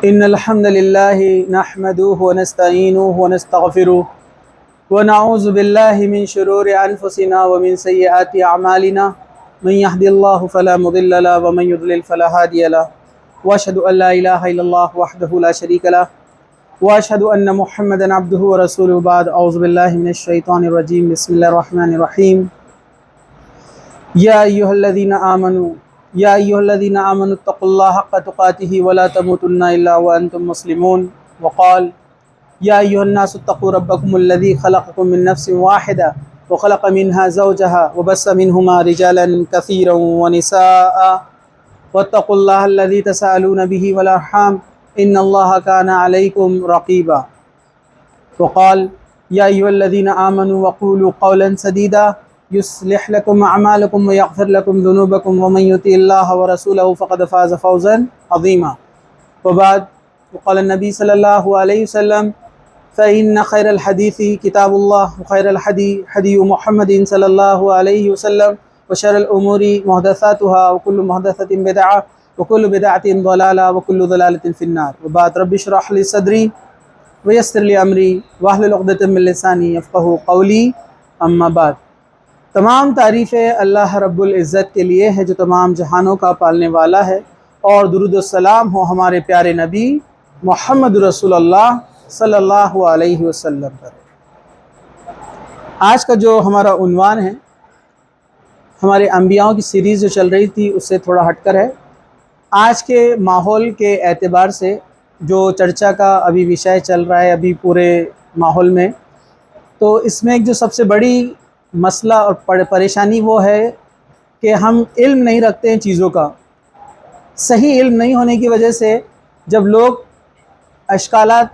إن الحمد لله نحمده ونستعينه ونستغفره ونعوذ بالله من شرور أنفسنا ومن سيئات أعمالنا من يهد الله فلا مضل له ومن يضلل فلا هادي له وأشهد أن لا إله إلا الله وحده لا شريك له وأشهد أن محمدا عبده ورسوله بعد أعوذ بالله من الشيطان الرجيم بسم الله الرحمن الرحيم يا أيها الذين آمنوا اتقوا الله حق تقاته ولا تموتن إلا وأنتم مسلمون وقال يا أيها الناس اتقوا ربكم الذي خلقكم من نفس واحدة وخلق منها زوجها وبث منهما رجالا كثيرا ونساء واتقوا الله الذي تساءلون به والأرحام إن الله كان عليكم رقيبا وقال يا أيها الذين آمنوا وقولوا قولا سديدا يصلح لكم أعمالكم ويغفر لكم ذنوبكم ومن يطع الله ورسوله فقد فاز فوزا عظيما وبعد وقال النبي صلى الله عليه وسلم فإن خير الحديث كتاب الله وخير الحدي حدي محمد صلى الله عليه وسلم وشر الأمور محدثاتها وكل محدثة بدعة وكل بدعة ضلالة وكل ضلالة في النار وبعد رب اشرح لي صدري ويسر لي أمري واحلل عقدة من لساني يفقهوا قولي أما بعد۔ تمام تعریفیں اللہ رب العزت کے لیے ہے جو تمام جہانوں کا پالنے والا ہے، اور درود و سلام ہو ہمارے پیارے نبی محمد رسول اللہ صلی اللہ علیہ وسلم پر۔ آج کا جو ہمارا عنوان ہے، ہمارے انبیاءوں کی سیریز جو چل رہی تھی اس سے تھوڑا ہٹ کر ہے۔ آج کے ماحول کے اعتبار سے جو چرچا کا ابھی وشے چل رہا ہے ابھی پورے ماحول میں، تو اس میں ایک جو سب سے بڑی مسئلہ اور پریشانی وہ ہے کہ ہم علم نہیں رکھتے ہیں چیزوں کا۔ صحیح علم نہیں ہونے کی وجہ سے جب لوگ اشکالات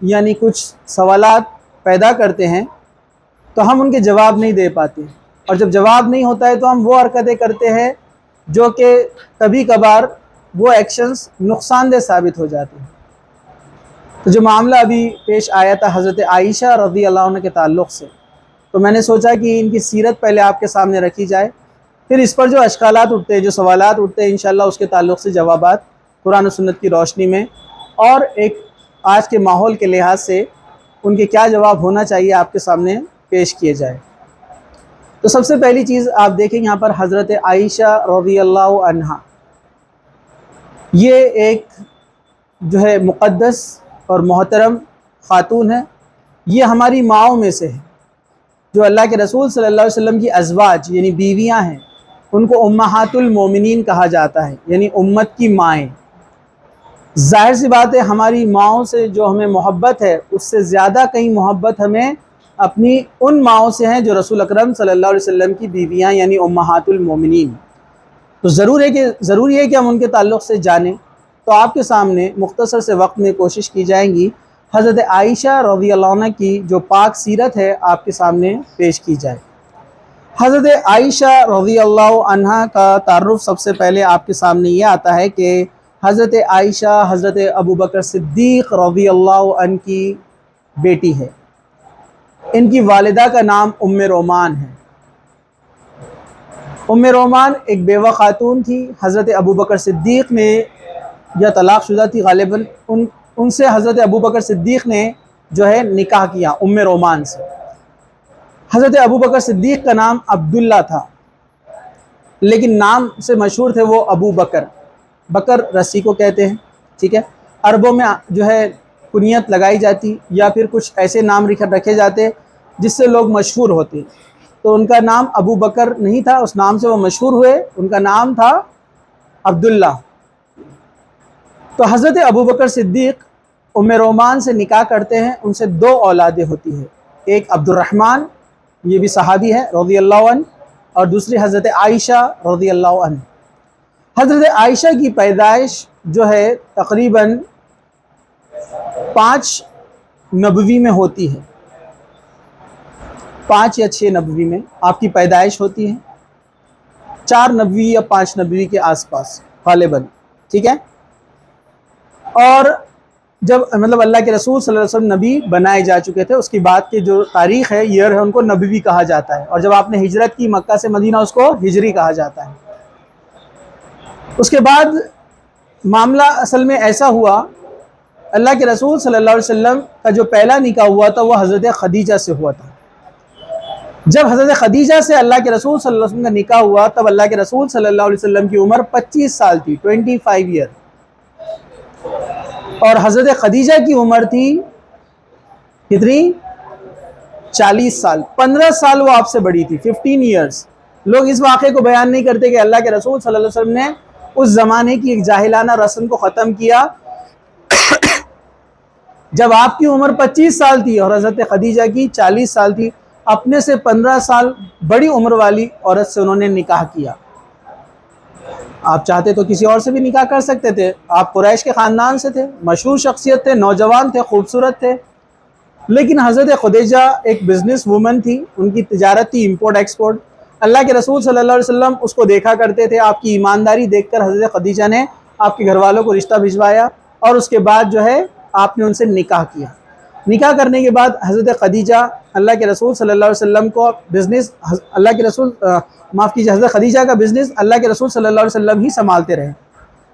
یعنی کچھ سوالات پیدا کرتے ہیں تو ہم ان کے جواب نہیں دے پاتے، اور جب جواب نہیں ہوتا ہے تو ہم وہ حرکتیں کرتے ہیں جو کہ کبھی کبھار وہ ایکشنز نقصان دہ ثابت ہو جاتے ہیں۔ تو جو معاملہ ابھی پیش آیا تھا حضرت عائشہ رضی اللہ عنہ کے تعلق سے، تو میں نے سوچا کہ ان کی سیرت پہلے آپ کے سامنے رکھی جائے، پھر اس پر جو اشکالات اٹھتے ہیں، جو سوالات اٹھتے ہیں، انشاءاللہ اس کے تعلق سے جوابات قرآن و سنت کی روشنی میں اور ایک آج کے ماحول کے لحاظ سے ان کے کیا جواب ہونا چاہیے آپ کے سامنے پیش کیے جائے۔ تو سب سے پہلی چیز آپ دیکھیں یہاں پر حضرت عائشہ رضی اللہ عنہا، یہ ایک جو ہے مقدس اور محترم خاتون ہے، یہ ہماری ماؤں میں سے ہے۔ جو اللہ کے رسول صلی اللہ علیہ وسلم کی ازواج یعنی بیویاں ہیں، ان کو امہات المومنین کہا جاتا ہے، یعنی امت کی مائیں۔ ظاہر سی بات ہے ہماری ماؤں سے جو ہمیں محبت ہے اس سے زیادہ کہیں محبت ہمیں اپنی ان ماؤں سے ہیں جو رسول اکرم صلی اللہ علیہ وسلم کی بیویاں یعنی امہات المومنین۔ تو ضروری ہے کہ ہم ان کے تعلق سے جانیں۔ تو آپ کے سامنے مختصر سے وقت میں کوشش کی جائیں گی حضرت عائشہ رضی اللہ عنہ کی جو پاک سیرت ہے آپ کے سامنے پیش کی جائے۔ حضرت عائشہ رضی اللہ عنہ کا تعارف سب سے پہلے آپ کے سامنے یہ آتا ہے کہ حضرت عائشہ حضرت ابوبکر صدیق رضی اللہ عنہ کی بیٹی ہے۔ ان کی والدہ کا نام ام رومان ہے۔ ام رومان ایک بیوہ خاتون تھی، حضرت ابوبکر صدیق نے یا طلاق شدہ تھی غالباً، ان سے حضرت ابوبکر صدیق نے جو ہے نکاح کیا ام رومان سے۔ حضرت ابوبکر صدیق کا نام عبداللہ تھا، لیکن نام سے مشہور تھے وہ ابو بکر۔ بکر رسی کو کہتے ہیں، ٹھیک ہے۔ عربوں میں جو ہے کنیت لگائی جاتی یا پھر کچھ ایسے نام رکھے جاتے جس سے لوگ مشہور ہوتے، تو ان کا نام ابو بکر نہیں تھا، اس نام سے وہ مشہور ہوئے، ان کا نام تھا عبداللہ۔ تو حضرت ابوبکر صدیق ام رومان سے نکاح کرتے ہیں، ان سے دو اولادیں ہوتی ہیں، ایک عبد الرحمن یہ بھی صحابی ہے رضی اللہ عنہ، اور دوسری حضرت عائشہ رضی اللہ عنہ۔ حضرت عائشہ کی پیدائش جو ہے تقریباً 5 نبوی میں ہوتی ہے، 5 یا 6 نبوی میں آپ کی پیدائش ہوتی ہے، 4 نبوی یا 5 نبوی کے آس پاس غالباً، ٹھیک ہے۔ اور جب مطلب اللہ کے رسول صلی اللہ علیہ وسلم نبی بنائے جا چکے تھے، اس کی بعد کی جو تاریخ ہے ایئر ہے ان کو نبوی کہا جاتا ہے، اور جب آپ نے ہجرت کی مکہ سے مدینہ اس کو ہجری کہا جاتا ہے۔ اس کے بعد معاملہ اصل میں ایسا ہوا اللہ کے رسول صلی اللہ علیہ وسلم کا جو پہلا نکاح ہوا تھا وہ حضرت خدیجہ سے ہوا تھا۔ جب حضرت خدیجہ سے اللہ کے رسول صلی اللہ علیہ وسلم کا نکاح ہوا تب اللہ کے رسول صلی اللہ علیہ وسلم کی عمر 25 سال تھی، 25 ایئر، اور حضرت خدیجہ کی عمر تھی کتنی؟ 40 سال، 15 سال وہ آپ سے بڑی تھی، 15 ایئرز۔ لوگ اس واقعے کو بیان نہیں کرتے کہ اللہ کے رسول صلی اللہ علیہ وسلم نے اس زمانے کی ایک جاہلانہ رسم کو ختم کیا جب آپ کی عمر 25 سال تھی اور حضرت خدیجہ کی 40 سال تھی، اپنے سے 15 سال بڑی عمر والی عورت سے انہوں نے نکاح کیا۔ آپ چاہتے تو کسی اور سے بھی نکاح کر سکتے تھے، آپ قریش کے خاندان سے تھے، مشہور شخصیت تھے، نوجوان تھے، خوبصورت تھے، لیکن حضرت خدیجہ ایک بزنس وومن تھی، ان کی تجارت تھی امپورٹ ایکسپورٹ۔ اللہ کے رسول صلی اللہ علیہ وسلم اس کو دیکھا کرتے تھے، آپ کی ایمانداری دیکھ کر حضرت خدیجہ نے آپ کے گھر والوں کو رشتہ بھجوایا اور اس کے بعد جو ہے آپ نے ان سے نکاح کیا۔ نکاح کرنے کے بعد حضرت خدیجہ اللہ کے رسول صلی اللہ علیہ وسلم کو بزنس حضرت خدیجہ کا بزنس اللہ کے رسول صلی اللہ علیہ وسلم ہی سنبھالتے رہے۔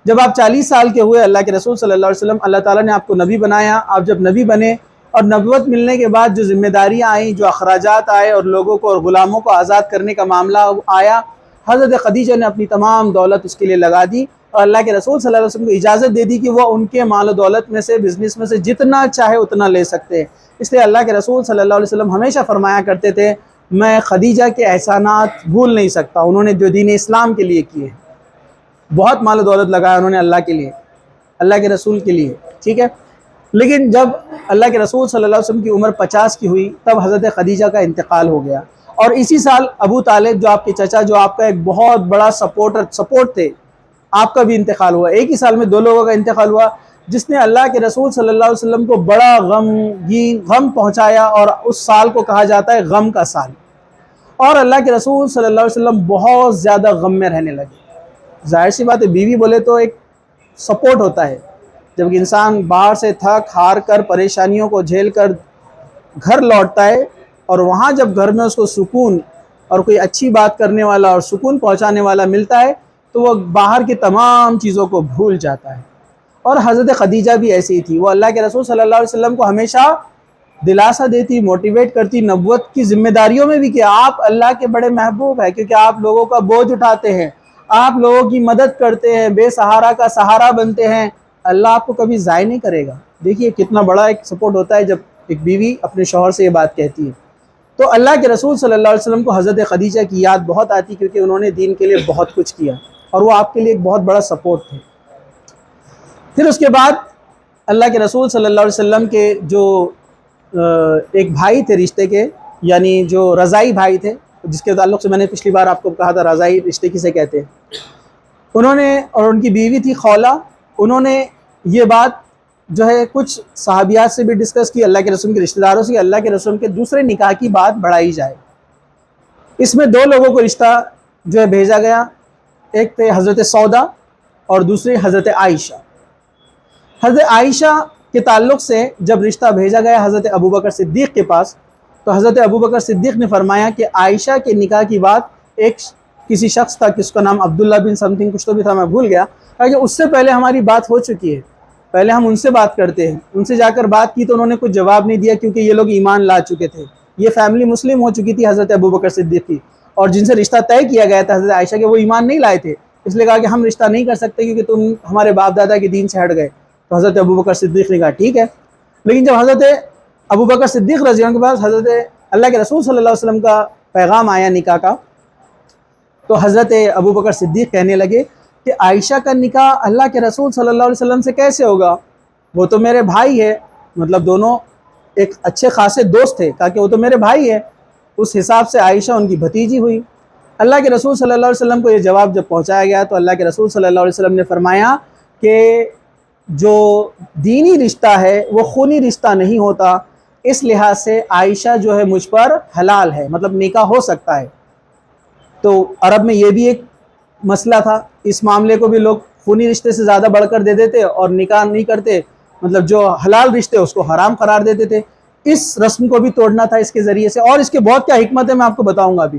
جب آپ 40 سال کے ہوئے، اللہ کے رسول صلی اللہ علیہ وسلم، اللہ تعالیٰ نے آپ کو نبی بنایا۔ آپ جب نبی بنے اور نبوت ملنے کے بعد جو ذمہ داریاں آئیں، جو اخراجات آئے اور لوگوں کو اور غلاموں کو آزاد کرنے کا معاملہ آیا، حضرت خدیجہ نے اپنی تمام دولت اس کے لیے لگا دی اور اللہ کے رسول صلی اللہ علیہ وسلم کو اجازت دے دی کہ وہ ان کے مال و دولت میں سے، بزنس میں سے جتنا چاہے اتنا لے سکتے ہیں۔ اس لیے اللہ کے رسول صلی اللہ علیہ وسلم ہمیشہ فرمایا کرتے تھے، میں خدیجہ کے احسانات بھول نہیں سکتا، انہوں نے جو دین اسلام کے لیے کیے، بہت مال و دولت لگایا انہوں نے اللہ کے لیے، اللہ کے رسول کے لیے، ٹھیک ہے۔ لیکن جب اللہ کے رسول صلی اللہ علیہ وسلم کی عمر 50 کی ہوئی تب حضرت خدیجہ کا انتقال ہو گیا، اور اسی سال ابو طالب جو آپ کے چچا، جو آپ کا ایک بہت بڑا سپورٹ تھے، آپ کا بھی انتقال ہوا۔ ایک ہی سال میں 2 لوگوں کا انتقال ہوا، جس نے اللہ کے رسول صلی اللہ علیہ وسلم کو بڑا غم پہنچایا، اور اس سال کو کہا جاتا ہے غم کا سال، اور اللہ کے رسول صلی اللہ علیہ وسلم بہت زیادہ غم میں رہنے لگے۔ ظاہر سی بات ہے، بیوی بولے تو ایک سپورٹ ہوتا ہے، جب انسان باہر سے تھک ہار کر پریشانیوں کو جھیل کر گھر لوٹتا ہے اور وہاں جب گھر میں اس کو سکون اور کوئی اچھی بات کرنے والا اور سکون پہنچانے والا ملتا ہے تو وہ باہر کی تمام چیزوں کو بھول جاتا ہے۔ اور حضرت خدیجہ بھی ایسی ہی تھی، وہ اللہ کے رسول صلی اللہ علیہ وسلم کو ہمیشہ دلاسا دیتی، موٹیویٹ کرتی نبوت کی ذمہ داریوں میں بھی کہ آپ اللہ کے بڑے محبوب ہیں، کیونکہ آپ لوگوں کا بوجھ اٹھاتے ہیں، آپ لوگوں کی مدد کرتے ہیں، بے سہارا کا سہارا بنتے ہیں، اللہ آپ کو کبھی ضائع نہیں کرے گا۔ دیکھیے کتنا بڑا ایک سپورٹ ہوتا ہے جب ایک بیوی اپنے شوہر سے یہ بات کہتی ہے۔ تو اللہ کے رسول صلی اللہ علیہ وسلم کو حضرت خدیجہ کی یاد بہت آتی، کیونکہ انہوں نے دین کے لیے بہت کچھ کیا اور وہ آپ کے لیے ایک بہت بڑا سپورٹ تھے۔ پھر اس کے بعد اللہ کے رسول صلی اللہ علیہ وسلم کے جو ایک بھائی تھے رشتے کے، یعنی جو رضائی بھائی تھے، جس کے تعلق سے میں نے پچھلی بار آپ کو کہا تھا رضائی رشتے کسے کہتے ہیں، انہوں نے، اور ان کی بیوی تھی خولہ، انہوں نے یہ بات جو ہے کچھ صحابیات سے بھی ڈسکس کی، اللہ کے رسول کے رشتہ داروں سے، اللہ کے رسول کے دوسرے نکاح کی بات بڑھائی جائے۔ اس میں 2 لوگوں کو رشتہ جو ہے بھیجا گیا، ایک تھے حضرت سودا اور دوسرے حضرت عائشہ۔ حضرت عائشہ کے تعلق سے جب رشتہ بھیجا گیا حضرت ابوبکر صدیق کے پاس، تو حضرت ابوبکر صدیق نے فرمایا کہ عائشہ کے نکاح کی بات ایک کسی شخص تھا، کس کا نام عبداللہ بن سمتھنگ کچھ تو بھی تھا، میں بھول گیا، کہ اس سے پہلے ہماری بات ہو چکی ہے، پہلے ہم ان سے بات کرتے ہیں، ان سے جا کر بات کی تو انہوں نے کچھ جواب نہیں دیا، کیونکہ یہ لوگ ایمان لا چکے تھے، یہ فیملی مسلم ہو چکی تھی حضرت ابوبکر صدیق کی، اور جن سے رشتہ طے کیا گیا تھا حضرت عائشہ کے، وہ ایمان نہیں لائے تھے، اس لیے کہا کہ ہم رشتہ نہیں کر سکتے کیونکہ تم ہمارے باپ دادا کے دین سے ہٹ گئے۔ تو حضرت ابوبکر صدیق نے کہا ٹھیک ہے، لیکن جب حضرت ابوبکر صدیق رضی اللہ عنہ کے پاس حضرت اللہ کے رسول صلی اللہ علیہ وسلم کا پیغام آیا نکاح کا، تو حضرت ابوبکر صدیق کہنے لگے کہ عائشہ کا نکاح اللہ کے رسول صلی اللہ علیہ وسلم سے کیسے ہوگا، وہ تو میرے بھائی ہے، مطلب دونوں ایک اچھے خاصے دوست تھے، کہا کہ وہ تو میرے بھائی ہے، اس حساب سے عائشہ ان کی بھتیجی ہوئی۔ اللہ کے رسول صلی اللہ علیہ وسلم کو یہ جواب جب پہنچایا گیا تو اللہ کے رسول صلی اللہ علیہ وسلم نے فرمایا کہ جو دینی رشتہ ہے وہ خونی رشتہ نہیں ہوتا، اس لحاظ سے عائشہ جو ہے مجھ پر حلال ہے، مطلب نکاح ہو سکتا ہے۔ تو عرب میں یہ بھی ایک مسئلہ تھا، اس معاملے کو بھی لوگ خونی رشتے سے زیادہ بڑھ کر دے دیتے اور نکاح نہیں کرتے، مطلب جو حلال رشتے اس کو حرام قرار دیتے تھے۔ اس رسم کو بھی توڑنا تھا اس کے ذریعے سے، اور اس کے بہت کیا حکمت ہے میں آپ کو بتاؤں گا ابھی۔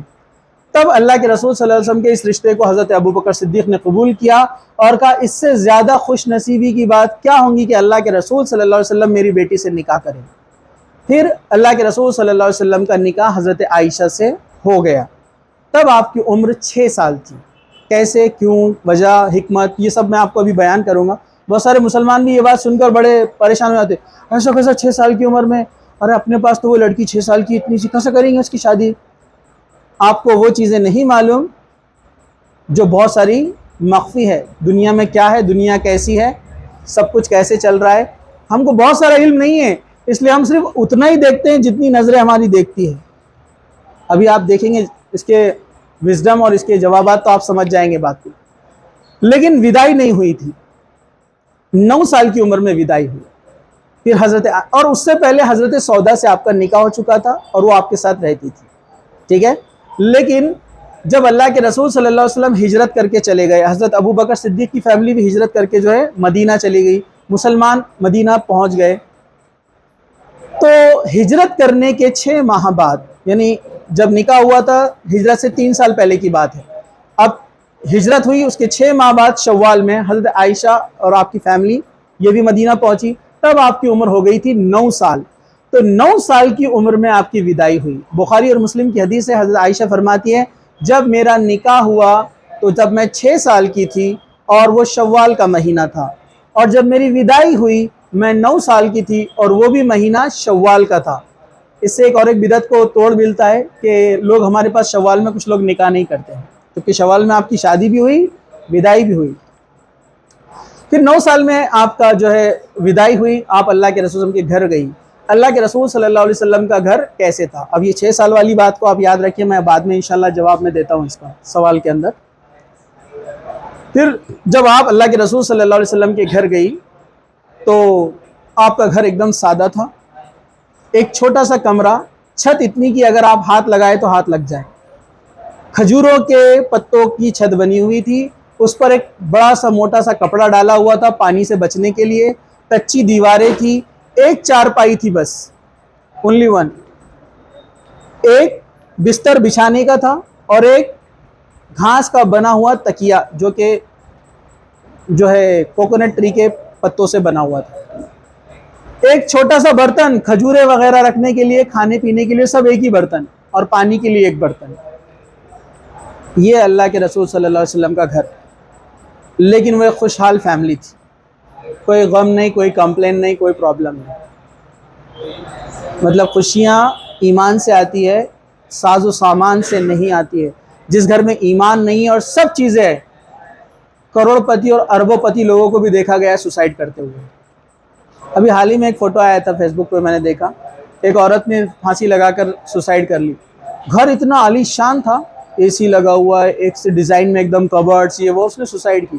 تب اللہ کے رسول صلی اللہ علیہ وسلم کے اس رشتے کو حضرت ابو بکر صدیق نے قبول کیا اور کہا اس سے زیادہ خوش نصیبی کی بات کیا ہوگی کہ اللہ کے رسول صلی اللہ علیہ وسلم میری بیٹی سے نکاح کریں۔ پھر اللہ کے رسول صلی اللہ علیہ وسلم کا نکاح حضرت عائشہ سے ہو گیا۔ تب آپ کی عمر 6 سال تھی۔ کیسے، کیوں، وجہ، حکمت، یہ سب میں آپ کو ابھی بیان کروں گا۔ بہت سارے مسلمان بھی یہ بات سن کر بڑے پریشان ہو جاتے، ایسا کیسا 6 سال کی عمر میں، ارے اپنے پاس تو وہ لڑکی 6 سال کی اتنی سی، کیسے کریں گے اس کی شادی؟ آپ کو وہ چیزیں نہیں معلوم جو بہت ساری مخفی ہے۔ دنیا میں کیا ہے، دنیا کیسی ہے، سب کچھ کیسے چل رہا ہے، ہم کو بہت سارا علم نہیں ہے، اس لیے ہم صرف اتنا ہی دیکھتے ہیں جتنی نظریں ہماری دیکھتی ہے۔ ابھی آپ دیکھیں گے اس کے وزڈم اور اس کے جوابات تو آپ سمجھ جائیں گے بات کو۔ لیکن ودائی نہیں ہوئی تھی، 9 سال کی عمر میں ودائی ہوئی۔ پھر اور اس سے پہلے حضرت سودا سے آپ کا نکاح ہو چکا تھا اور وہ آپ کے ساتھ رہتی تھی، ٹھیک ہے۔ لیکن جب اللہ کے رسول صلی اللہ علیہ وسلم ہجرت کر کے چلے گئے، حضرت ابو بکر صدیق کی فیملی بھی ہجرت کر کے جو ہے مدینہ چلی گئی، مسلمان مدینہ پہنچ گئے، تو ہجرت کرنے کے 6 ماہ بعد، یعنی جب نکاح ہوا تھا ہجرت سے 3 سال پہلے کی بات ہے، اب ہجرت ہوئی اس کے 6 ماہ بعد شوال میں حضرت عائشہ اور آپ کی فیملی یہ بھی مدینہ پہنچی، تب آپ کی عمر ہو گئی تھی 9 سال۔ تو 9 سال کی عمر میں آپ کی ودائی ہوئی۔ بخاری اور مسلم کی حدیث ہے، حضرت عائشہ فرماتی ہے جب میرا نکاح ہوا تو جب میں 6 سال کی تھی اور وہ شوال کا مہینہ تھا، اور جب میری ودائی ہوئی میں 9 سال کی تھی اور وہ بھی مہینہ شوال کا تھا۔ اس سے ایک بدعت کو توڑ ملتا ہے کہ لوگ ہمارے پاس شوال میں کچھ لوگ نکاح نہیں کرتے ہیں، کیونکہ شوال میں آپ کی شادی بھی ہوئی، ودائی بھی ہوئی۔ پھر 9 سال میں آپ کا جو ہے ودائی ہوئی، آپ اللہ کے رسول صلی اللہ علیہ وسلم کے گھر گئی۔ اللہ کے رسول صلی اللہ علیہ وسلم کا گھر کیسے تھا؟ اب یہ 6 سال والی بات کو آپ یاد رکھیے، میں بعد میں انشاءاللہ جواب میں دیتا ہوں اس کا سوال کے اندر۔ پھر جب آپ اللہ کے رسول صلی اللہ علیہ وسلم کے گھر گئی تو آپ کا گھر ایک دم سادہ تھا، ایک چھوٹا سا کمرہ، چھت اتنی کی اگر آپ ہاتھ لگائے تو ہاتھ لگ جائے، کھجوروں کے پتوں کی چھت بنی ہوئی تھی، اس پر ایک بڑا سا موٹا سا کپڑا ڈالا ہوا تھا پانی سے بچنے کے لیے، کچی دیواریں تھی، ایک چارپائی تھی بس، اونلی ون، ایک بستر بچھانے کا تھا اور ایک گھاس کا بنا ہوا تکیا جو ہے کوکونٹ ٹری کے پتوں سے بنا ہوا تھا، ایک چھوٹا سا برتن کھجورے وغیرہ رکھنے کے لیے، کھانے پینے کے لیے سب ایک ہی برتن، اور پانی کے لیے ایک برتن۔ یہ اللہ کے رسول صلی اللہ علیہ وسلم کا گھر، لیکن وہ ایک خوشحال فیملی تھی، کوئی غم نہیں، کوئی کمپلین نہیں، کوئی پرابلم نہیں۔ مطلب خوشیاں ایمان سے آتی ہے، ساز و سامان سے نہیں آتی ہے۔ جس گھر میں ایمان نہیں ہے اور سب چیزیں، کروڑ پتی اور اربوں پتی لوگوں کو بھی دیکھا گیا ہے سوسائڈ کرتے ہوئے۔ ابھی حال ہی میں ایک فوٹو آیا تھا فیس بک پہ، میں نے دیکھا ایک عورت نے پھانسی لگا کر سوسائڈ کر لی۔ گھر اتنا عالی شان تھا، اے سی لگا ہوا ہے، ایک سے ڈیزائن میں ایک دم کبرڈز، یہ وہ، اس نے سوسائڈ کی۔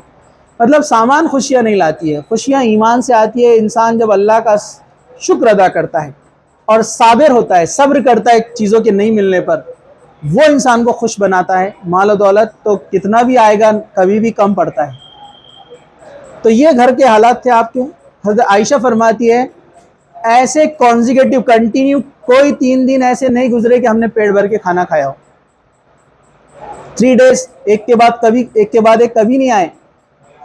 مطلب سامان خوشیاں نہیں لاتی ہے، خوشیاں ایمان سے آتی ہے۔ انسان جب اللہ کا شکر ادا کرتا ہے اور صابر ہوتا ہے، صبر کرتا ہے چیزوں کے نہیں ملنے پر، وہ انسان کو خوش بناتا ہے۔ مال و دولت تو کتنا بھی آئے گا کبھی بھی کم پڑتا ہے۔ تو یہ گھر کے حالات تھے آپ کے۔ حضرت عائشہ فرماتی ہے ایسے کنٹینیو کوئی 3 دن ایسے نہیں گزرے کہ ہم نے پیٹ بھر کے کھانا کھایا ہو۔ 3 days ایک کے بعد ایک کبھی نہیں آئے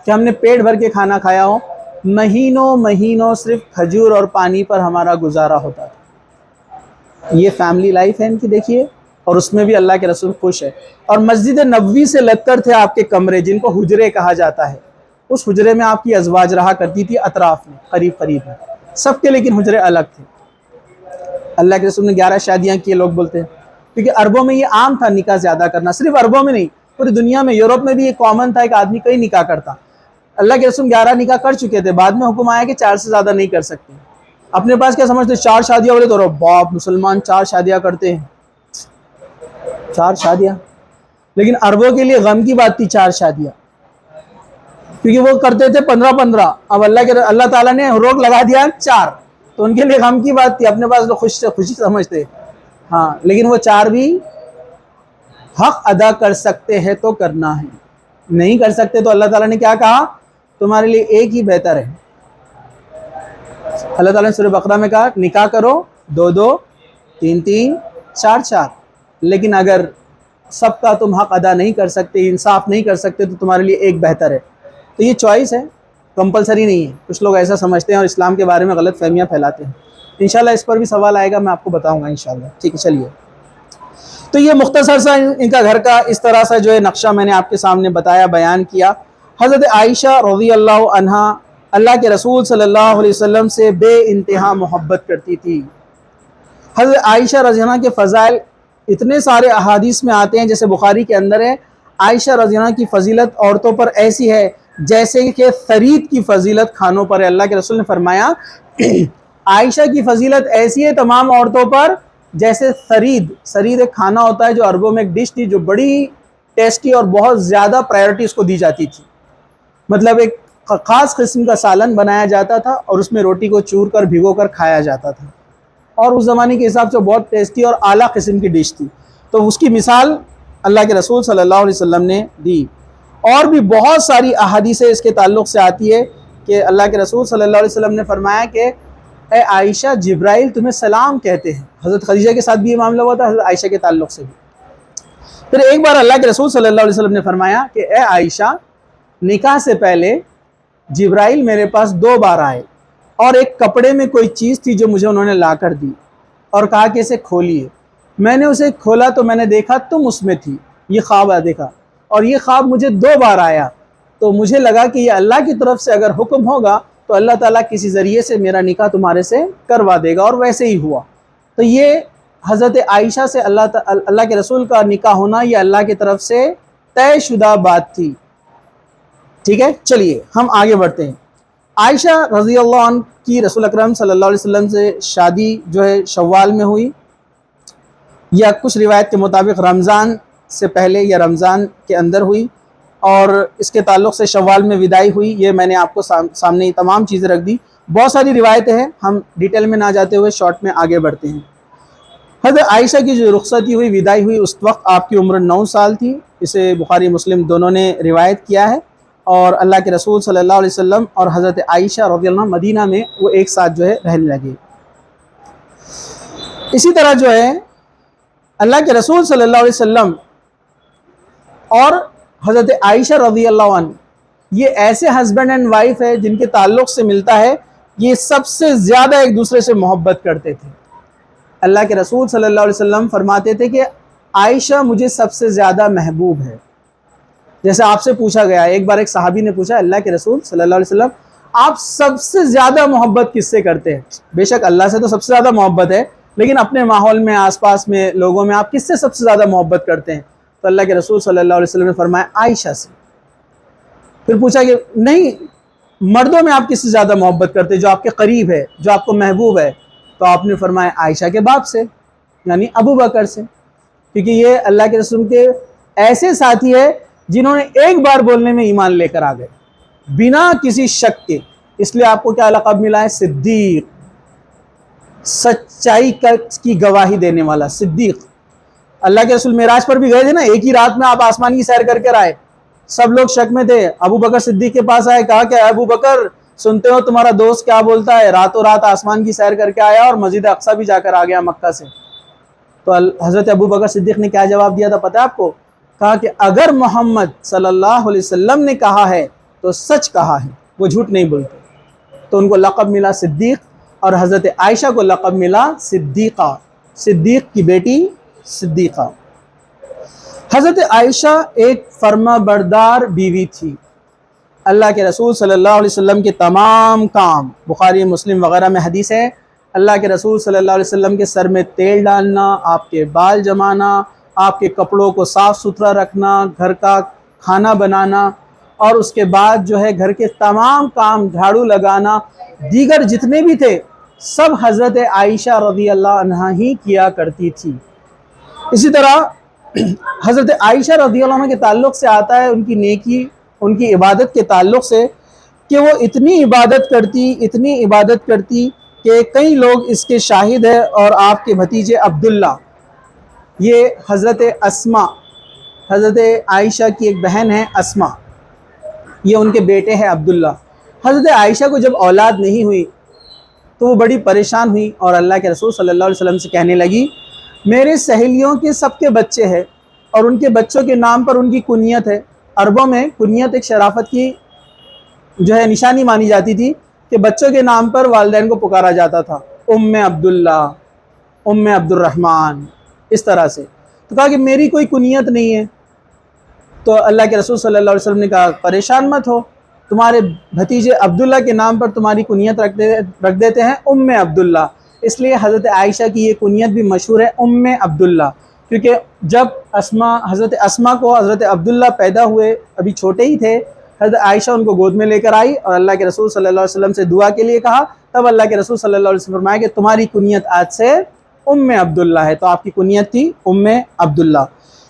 کہ ہم نے پیٹ بھر کے کھانا کھایا ہو۔ مہینوں صرف کھجور اور پانی پر ہمارا گزارا ہوتا تھا۔ یہ فیملی لائف ہے ان کی، دیکھیے، اور اس میں بھی اللہ کے رسول خوش ہے۔ اور مسجد نبوی سے لگ کر تھے آپ کے کمرے، جن کو حجرے کہا جاتا ہے۔ اس حجرے میں آپ کی ازواج رہا کرتی تھی، اطراف میں، قریب میں سب کے، لیکن حجرے الگ تھے۔ اللہ کے رسول نے 11 شادیاں کی، لوگ بولتے ہیں، کیونکہ عربوں میں یہ عام تھا نکاح زیادہ کرنا، صرف عربوں میں نہیں، پوری دنیا میں، یورپ میں بھی یہ کامن تھا، ایک آدمی کئی نکاح کرتا۔ اللہ کے رسول 11 نکاح کر چکے تھے، بعد میں حکم آیا کہ 4 سے زیادہ نہیں کر سکتے۔ اپنے پاس کیا سمجھتے، 4 شادیاں بولے تو باپ مسلمان 4 شادیاں کرتے ہیں، 4 شادیاں، لیکن عربوں کے لیے غم کی بات تھی 4 شادیاں، کیونکہ وہ کرتے تھے 15۔ اب اللہ تعالیٰ نے روک لگا دیا 4، تو ان کے لیے غم کی بات تھی، اپنے پاس لوگ خوشی سمجھتے، ہاں، لیکن وہ 4 بھی حق ادا کر سکتے ہیں تو کرنا ہے، نہیں کر سکتے تو اللہ تعالیٰ نے کیا کہا، تمہارے لیے ایک ہی بہتر ہے۔ اللہ تعالیٰ نے سورہ بقرہ میں کہا نکاح کرو 2، 3، 4، لیکن اگر سب کا تم حق ادا نہیں کر سکتے، انصاف نہیں کر سکتے، تو تمہارے لیے ایک بہتر ہے. تو یہ چوائس ہے، کمپلسری نہیں ہے. کچھ لوگ ایسا سمجھتے ہیں اور اسلام کے بارے میں غلط فہمیاں پھیلاتے ہیں. انشاءاللہ اس پر بھی سوال آئے گا، میں آپ کو بتاؤں گا انشاءاللہ. ٹھیک ہے، چلیے. تو یہ مختصر سا ان کا گھر کا اس طرح سا جو ہے نقشہ میں نے آپ کے سامنے بتایا، بیان کیا. حضرت عائشہ رضی اللہ عنہا اللہ کے رسول صلی اللہ علیہ وسلم سے بے انتہا محبت کرتی تھی. حضرت عائشہ رضی اللہ عنہ کے فضائل اتنے سارے احادیث میں آتے ہیں، جیسے بخاری کے اندر ہے، عائشہ رضی اللہ عنہ کی فضیلت عورتوں پر ایسی ہے جیسے کہ ثرید کی فضیلت کھانوں پر ہے. اللہ کے رسول نے فرمایا عائشہ کی فضیلت ایسی ہے تمام عورتوں پر جیسے ثرید ایک کھانا ہوتا ہے جو عربوں میں ایک ڈش تھی جو بڑی ٹیسٹی اور بہت زیادہ پرائیورٹی اس کو دی جاتی تھی. مطلب ایک خاص قسم کا سالن بنایا جاتا تھا اور اس میں روٹی کو چور کر بھگو کر کھایا جاتا تھا، اور اس زمانے کے حساب سے بہت ٹیسٹی اور اعلیٰ قسم کی ڈش تھی. تو اس کی مثال اللہ کے رسول صلی اللہ علیہ وسلم نے دی. اور بھی بہت ساری احادیثیں اس کے تعلق سے آتی ہے کہ اللہ کے رسول صلی اللہ علیہ وسلم نے فرمایا کہ اے عائشہ، جبرائیل تمہیں سلام کہتے ہیں. حضرت خدیجہ کے ساتھ بھی یہ معاملہ ہوا تھا، حضرت عائشہ کے تعلق سے بھی. پھر ایک بار اللہ کے رسول صلی اللہ علیہ وسلم نے فرمایا کہ اے عائشہ، نکاح سے پہلے جبرائیل میرے پاس 2 بار آئے، اور ایک کپڑے میں کوئی چیز تھی جو مجھے انہوں نے لا کر دی اور کہا کہ اسے کھولیے. میں نے اسے کھولا تو میں نے دیکھا تم اس میں تھی. یہ خواب دیکھا، اور یہ خواب مجھے 2 بار آیا. تو مجھے لگا کہ یہ اللہ کی طرف سے اگر حکم ہوگا تو اللہ تعالیٰ کسی ذریعے سے میرا نکاح تمہارے سے کروا دے گا، اور ویسے ہی ہوا. تو یہ حضرت عائشہ سے اللہ کے رسول کا نکاح ہونا یہ اللہ کی طرف سے طے شدہ بات تھی. ٹھیک ہے، چلیے ہم آگے بڑھتے ہیں. عائشہ رضی اللہ عنہ کی رسول اکرم صلی اللہ علیہ وسلم سے شادی جو ہے شوال میں ہوئی، یا کچھ روایت کے مطابق رمضان سے پہلے یا رمضان کے اندر ہوئی، اور اس کے تعلق سے شوال میں وداعی ہوئی. یہ میں نے آپ کو سامنے یہ تمام چیزیں رکھ دی. بہت ساری روایتیں ہیں، ہم ڈیٹیل میں نہ جاتے ہوئے شارٹ میں آگے بڑھتے ہیں. حضرت عائشہ کی جو رخصتی ہوئی، وداعی ہوئی، اس وقت آپ کی عمر 9 سال تھی. اسے بخاری مسلم دونوں نے روایت کیا ہے. اور اللہ کے رسول صلی اللہ علیہ وسلم اور حضرت عائشہ رضی اللہ عنہ مدینہ میں وہ ایک ساتھ جو ہے رہنے لگے. اسی طرح جو ہے اللہ کے رسول صلی اللہ علیہ وسلم اور حضرت عائشہ رضی اللہ عنہ یہ ایسے ہسبینڈ اینڈ وائف ہے جن کے تعلق سے ملتا ہے یہ سب سے زیادہ ایک دوسرے سے محبت کرتے تھے. اللہ کے رسول صلی اللہ علیہ وسلم فرماتے تھے کہ عائشہ مجھے سب سے زیادہ محبوب ہے. جیسے آپ سے پوچھا گیا، ایک بار ایک صحابی نے پوچھا اللہ کے رسول صلی اللہ علیہ وسلم آپ سب سے زیادہ محبت کس سے کرتے ہیں؟ بے شک اللہ سے تو سب سے زیادہ محبت ہے، لیکن اپنے ماحول میں، آس پاس میں، لوگوں میں آپ کس سے سب سے زیادہ محبت کرتے ہیں؟ تو اللہ کے رسول صلی اللہ علیہ وسلم نے فرمایا عائشہ سے. پھر پوچھا کہ نہیں، مردوں میں آپ کس سے زیادہ محبت کرتے ہیں جو آپ کے قریب ہے، جو آپ کو محبوب ہے؟ تو آپ نے فرمایا عائشہ کے باپ سے، یعنی ابو بکر سے، کیونکہ یہ اللہ کے رسول کے ایسے ساتھی ہے جنہوں نے ایک بار بولنے میں ایمان لے کر آ گئے بنا کسی شک کے. اس لیے آپ کو کیا لقب ملا ہے؟ صدیق، سچائی کی گواہی دینے والا صدیق. اللہ کے رسول معراج پر بھی گئے تھے نا، ایک ہی رات میں آپ آسمان کی سیر کر آئے. سب لوگ شک میں تھے. ابو بکر صدیق کے پاس آئے، کہا کہ ابو بکر سنتے ہو تمہارا دوست کیا بولتا ہے؟ راتوں رات آسمان کی سیر کر کے آیا اور مسجد اقصی بھی جا کر آ گیا مکہ سے. تو حضرت ابو بکر صدیق نے کیا جواب دیا تھا پتہ ہے آپ کو؟ کہا کہ اگر محمد صلی اللہ علیہ وسلم نے کہا ہے تو سچ کہا ہے، وہ جھوٹ نہیں بولتے. تو ان کو لقب ملا صدیق، اور حضرت عائشہ کو لقب ملا صدیقہ، صدیق کی بیٹی صدیقہ. حضرت عائشہ ایک فرما بردار بیوی تھی. اللہ کے رسول صلی اللہ علیہ وسلم کے تمام کام، بخاری مسلم وغیرہ میں حدیث ہے، اللہ کے رسول صلی اللہ علیہ وسلم کے سر میں تیل ڈالنا، آپ کے بال جمانا، آپ کے کپڑوں کو صاف ستھرا رکھنا، گھر کا کھانا بنانا، اور اس کے بعد جو ہے گھر کے تمام کام، جھاڑو لگانا، دیگر جتنے بھی تھے سب حضرت عائشہ رضی اللہ عنہا ہی کیا کرتی تھی. اسی طرح حضرت عائشہ رضی اللہ عنہ کے تعلق سے آتا ہے ان کی نیکی، ان کی عبادت کے تعلق سے، کہ وہ اتنی عبادت کرتی کہ کئی لوگ اس کے شاہد ہیں. اور آپ کے بھتیجے عبداللہ، یہ حضرت اسما، حضرت عائشہ کی ایک بہن ہے اسما، یہ ان کے بیٹے ہیں عبداللہ. حضرت عائشہ کو جب اولاد نہیں ہوئی تو وہ بڑی پریشان ہوئی اور اللہ کے رسول صلی اللہ علیہ وسلم سے کہنے لگی میرے سہیلیوں کے سب کے بچے ہیں اور ان کے بچوں کے نام پر ان کی کنیت ہے۔ عربوں میں کنیت ایک شرافت کی جو ہے نشانی مانی جاتی تھی کہ بچوں کے نام پر والدین کو پکارا جاتا تھا، ام عبداللہ، ام عبد الرحمن، اس طرح سے۔ تو کہا کہ میری کوئی کنیت نہیں ہے، تو اللہ کے رسول صلی اللہ علیہ وسلم نے کہا پریشان مت ہو، تمہارے بھتیجے عبداللہ کے نام پر تمہاری کنیت رکھ دیتے ہیں ام عبداللہ۔ اس لیے حضرت عائشہ کی یہ کنیت بھی مشہور ہے ام عبداللہ، کیونکہ جب حضرت اسما کو حضرت عبداللہ پیدا ہوئے، ابھی چھوٹے ہی تھے، حضرت عائشہ ان کو گود میں لے کر آئی اور اللہ کے رسول صلی اللہ علیہ وسلم سے دعا کے لیے کہا، تب اللہ کے رسول صلی اللہ علیہ وسلم فرمایا کہ تمہاری کنیت آج سے ام عبداللہ ہے۔ تو آپ کی کنیت تھی ام عبداللہ۔